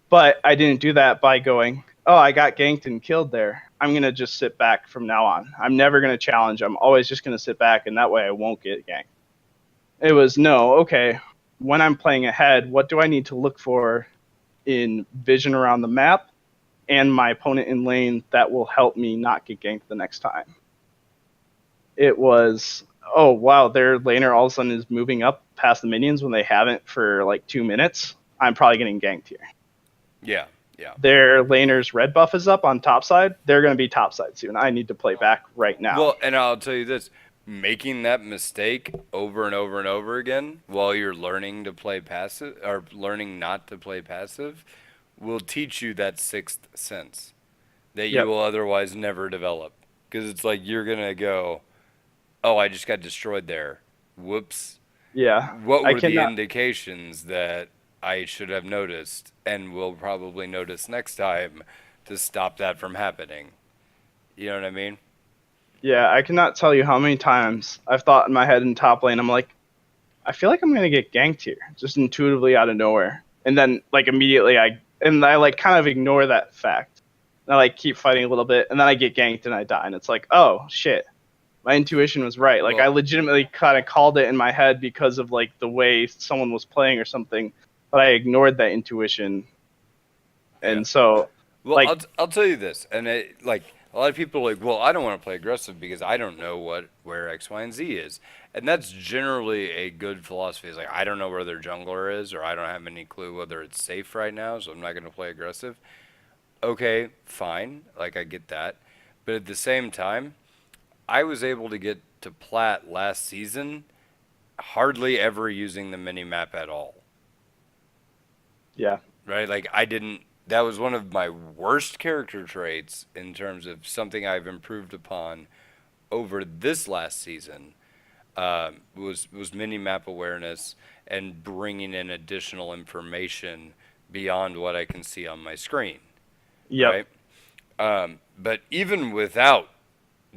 But I didn't do that by going, oh, I got ganked and killed there. I'm going to just sit back from now on. I'm never going to challenge. I'm always just going to sit back, and that way I won't get ganked. It was, no, okay, when I'm playing ahead, what do I need to look for in vision around the map and my opponent in lane that will help me not get ganked the next time? It was, oh, wow, their laner all of a sudden is moving up past the minions when they haven't for like 2 minutes. I'm probably getting ganked here. Yeah, yeah. Their laner's red buff is up on top side. They're going to be top side soon. I need to play back right now. Well, and I'll tell you this, making that mistake over and over and over again while you're learning to play passive or learning not to play passive will teach you that sixth sense that you Yep. will otherwise never develop. Because it's like you're going to go, oh, I just got destroyed there. Whoops. Yeah. What I were the cannot. indications that I should have noticed and will probably notice next time to stop that from happening? You know what I mean? Yeah, I cannot tell you how many times I've thought in my head in top lane, I'm like, I feel like I'm going to get ganked here, just intuitively out of nowhere. And then, like, immediately I like kind of ignore that fact. And I like keep fighting a little bit, and then I get ganked and I die. And it's like, oh, shit. My intuition was right. Like, I Well, legitimately kind of called it in my head because of, like, the way someone was playing or something. But I ignored that intuition. yeah. And so, Well, like, I'll tell you this, and like a lot of people are like, well, I don't want to play aggressive because I don't know where X, Y, and Z is, and that's generally a good philosophy. It's like I don't know where their jungler is, or I don't have any clue whether it's safe right now, so I'm not going to play aggressive. Okay, fine, like I get that, but at the same time, I was able to get to plat last season, hardly ever using the mini map at all. yeah. Right? Like I didn't. That was one of my worst character traits in terms of something I've improved upon over this last season. Was mini map awareness and bringing in additional information beyond what I can see on my screen. Yep. Right? But even without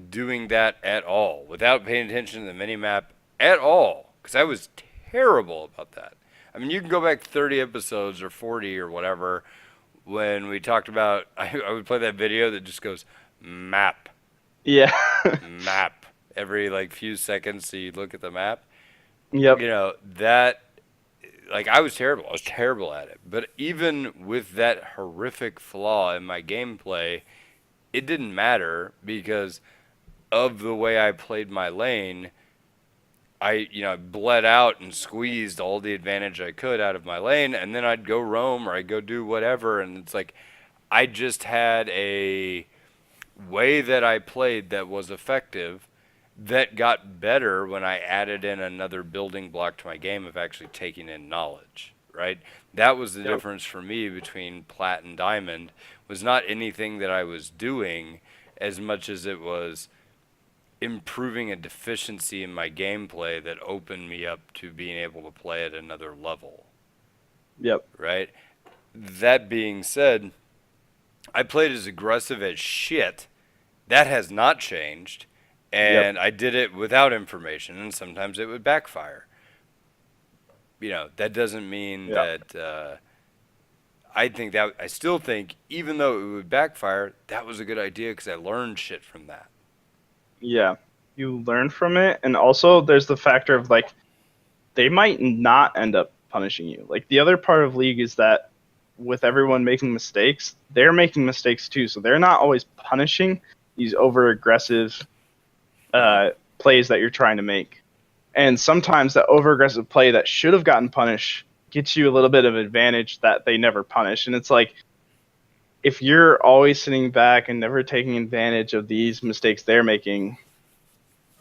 doing that at all, without paying attention to the mini map at all, because I was terrible about that. I mean, you can go back 30 episodes or 40 or whatever when we talked about, I would play that video that just goes map, Yeah. map every like few seconds. So you look at the map, Yep. you know, that like I was terrible. I was terrible at it. But even with that horrific flaw in my gameplay, it didn't matter because of the way I played my lane. I bled out and squeezed all the advantage I could out of my lane, and then I'd go roam or I'd go do whatever, and it's like I just had a way that I played that was effective that got better when I added in another building block to my game of actually taking in knowledge, right? That was the Yep. difference for me between plat and diamond was not anything that I was doing as much as it was improving a deficiency in my gameplay that opened me up to being able to play at another level, Yep. right? That being said, I played as aggressive as shit. That has not changed. Yep. And I did it without information, and sometimes it would backfire. That doesn't mean Yeah. that I still think, even though it would backfire, that was a good idea because I learned shit from that. Yeah. You learn from it, and also there's the factor of like they might not end up punishing you. Like the other part of League is that with everyone making mistakes, they're making mistakes too. So they're not always punishing these over aggressive Mm-hmm. plays that you're trying to make. And sometimes that over aggressive play that should have gotten punished gets you a little bit of advantage that they never punish. And it's like if you're always sitting back and never taking advantage of these mistakes they're making,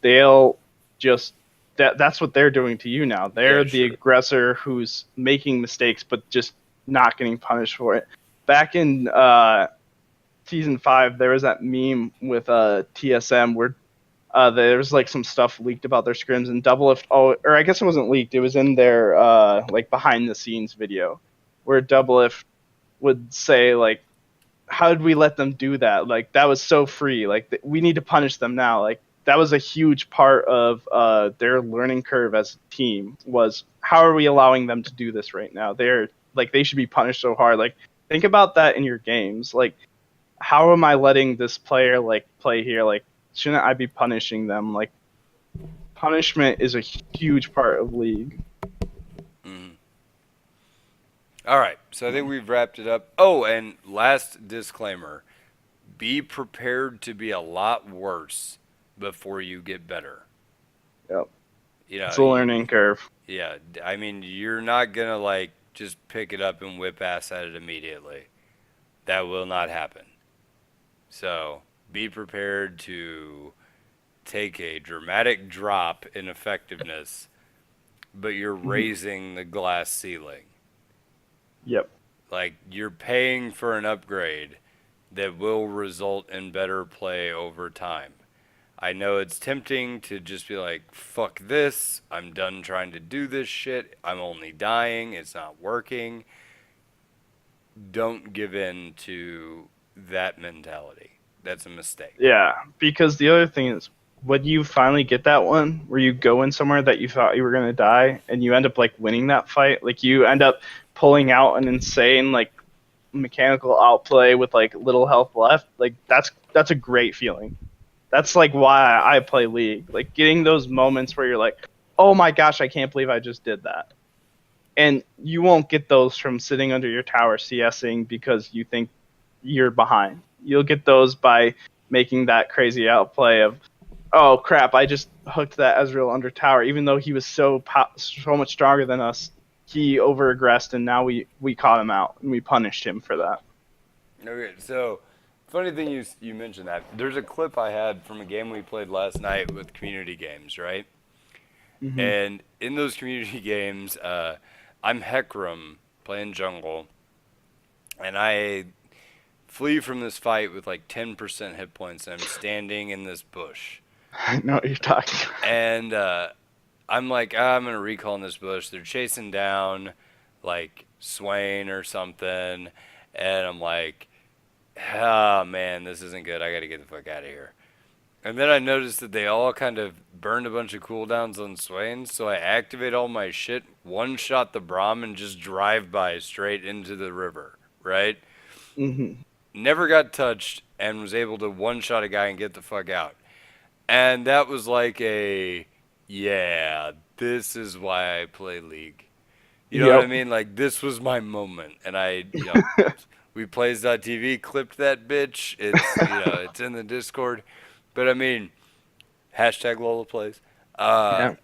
they'll just that's what they're doing to you now. They're Yeah, the sure. aggressor who's making mistakes but just not getting punished for it. Back in season 5, there was that meme with TSM where there was like some stuff leaked about their scrims and Doublelift. Oh, or I guess it wasn't leaked. It was in their like behind the scenes video where Doublelift would say like, "How did we let them do that? Like that was so free. Like we need to punish them now." Like that was a huge part of their learning curve as a team. Was how are we allowing them to do this right now? They're like they should be punished so hard. Like think about that in your games. Like how am I letting this player like play here? Like shouldn't I be punishing them? Like punishment is a huge part of League. Mm-hmm. All right, so I think we've wrapped it up. Oh, and last disclaimer: be prepared to be a lot worse before you get better. Yep. You know, It's a learning curve. yeah. I mean, you're not gonna like just pick it up and whip ass at it immediately. That will not happen. So be prepared to take a dramatic drop in effectiveness, but you're Mhm. raising the glass ceiling. Yep. Like you're paying for an upgrade that will result in better play over time. I know it's tempting to just be like, fuck this. I'm done trying to do this shit. I'm only dying. It's not working. Don't give in to that mentality. That's a mistake. Yeah, because the other thing is when you finally get that one where you go in somewhere that you thought you were gonna die and you end up like winning that fight, like you end up pulling out an insane like mechanical outplay with like little health left, like that's a great feeling. That's like why I play League. Like getting those moments where you're like, oh my gosh, I can't believe I just did that. And you won't get those from sitting under your tower CSing because you think you're behind. You'll get those by making that crazy outplay of, oh crap, I just hooked that Ezreal under tower, even though he was so much stronger than us. He overaggressed, and now we caught him out and we punished him for that. Okay, so funny thing you mentioned that. There's a clip I had from a game we played last night with community games, right? Hmm. And in those community games, I'm Hecarim playing jungle, and I flee from this fight with like 10% hit points, and I'm standing in this bush. I know what you're talking about. And I'm like, I'm gonna recall in this bush. They're chasing down like Swain or something, and I'm like, ah, man, this isn't good. I gotta get the fuck out of here. And then I noticed that they all kind of burned a bunch of cooldowns on Swain, so I activate all my shit, one shot the Braum, and just drive by straight into the river, right? Hmm. Never got touched and was able to one shot a guy and get the fuck out. And that was like yeah, this is why I play League. You know what I Yep. mean? Like, this was my moment. And we plays.tv clipped that bitch. It's in the Discord. But I mean, hashtag Lola plays. Uh, Yeah.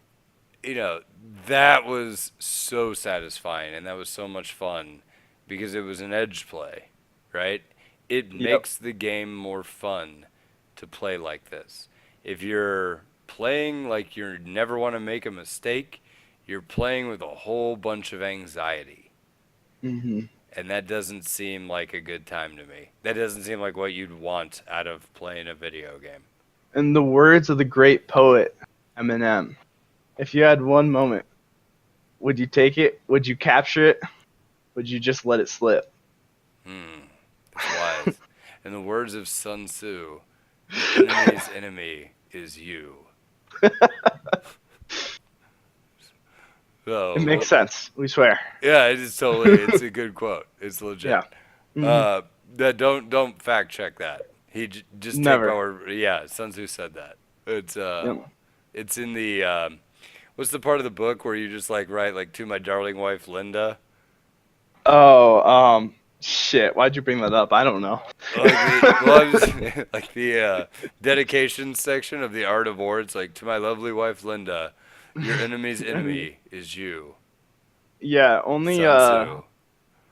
you know, that was so satisfying and that was so much fun because it was an edge play, right? It Yep. makes the game more fun to play like this. If you're playing like you never want to make a mistake, you're playing with a whole bunch of anxiety. Hmm. And that doesn't seem like a good time to me. That doesn't seem like what you'd want out of playing a video game. In the words of the great poet Eminem, if you had one moment, would you take it? Would you capture it? Would you just let it slip? Hmm, that's wise. In the words of Sun Tzu, your enemy's enemy is you. It So, makes sense. We swear. yeah, it is totally. It's a good quote. It's Yeah. legit. Hmm. That don't fact check that. Just take my Never. word. Yeah, Sun Tzu said that. Yep. It's in the what's the part of the book where you just like write like to my darling wife Linda, Oh, shit. Why'd you bring that up? I don't know. like the well, I was, like the dedication section of the Art of War. It's like to my lovely wife Linda, your enemy's enemy is you, Yeah, Sun Tzu.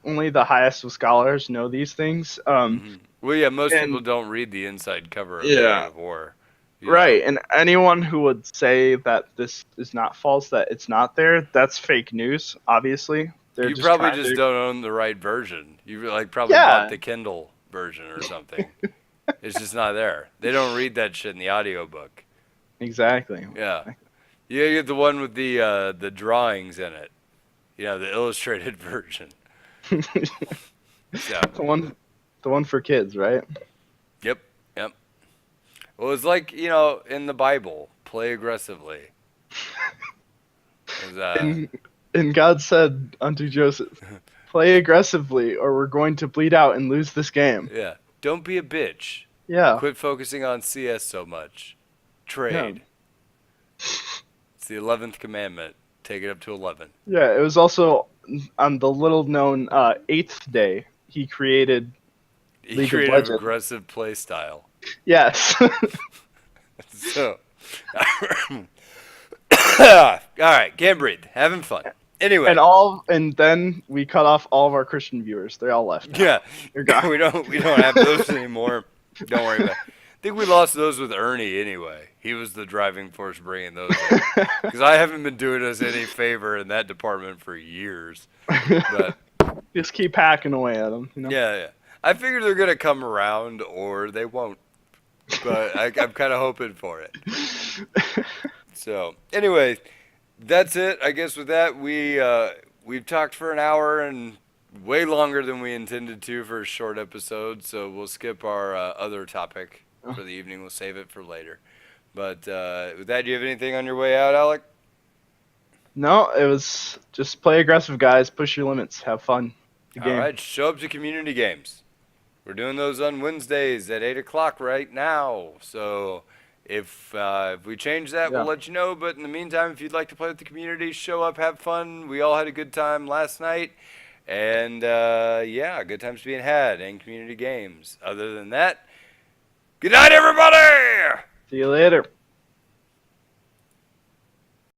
only the highest of scholars know these things. Well, yeah, most people And don't read the inside cover of the Art yeah, of War. You know, right. And anyone who would say that this is not false, that it's not there, that's fake news. Obviously, they're you just probably trying just to. don't own the right version. You like probably bought Yeah, the Kindle version or something. It's just not there. They don't read that shit in the audiobook. exactly. Yeah. You get the one with the drawings in it. You know, the illustrated version. So, the one, the one for kids, right? yep, yep. Well, it's like, you know, in the Bible, play aggressively. It was, And and God said unto Joseph, "Play aggressively, or we're going to bleed out and lose this game." yeah. Don't be a bitch. Yeah, Quit focusing on CS so much. yeah, Trade. It's the 11th commandment. Take it up to 11. yeah. It was also on the little known eighth day he created He League of created Legends. aggressive play style. Yes. So, all right, can't breathe. Having fun. Anyway, And then we cut off all of our Christian viewers. They all left now. yeah, They're gone. we don't have those anymore. Don't worry about it. I think we lost those with Ernie anyway. He was the driving force bringing those in. Because I haven't been doing us any favor in that department for years. But Just keep hacking away at them, you know. yeah, yeah. I figure they're gonna come around or they won't. But I'm kind of hoping for it. So anyway, that's it. I guess with that we've talked for an hour and way longer than we intended to for a short episode. So we'll skip our other topic for the evening. We'll save it for later. But with that, do you have anything on your way out, Alec? No, it was just play aggressive, guys. Push your limits. Have fun. The All game. right, show up to community games. We're doing those on Wednesdays at 8 o'clock right now. So if we change that, we'll Yeah. let you know. But in the meantime, if you'd like to play with the community, show up, have fun. We all had a good time last night. And yeah, good times being had in community games. Other than that, good night, everybody! See you later.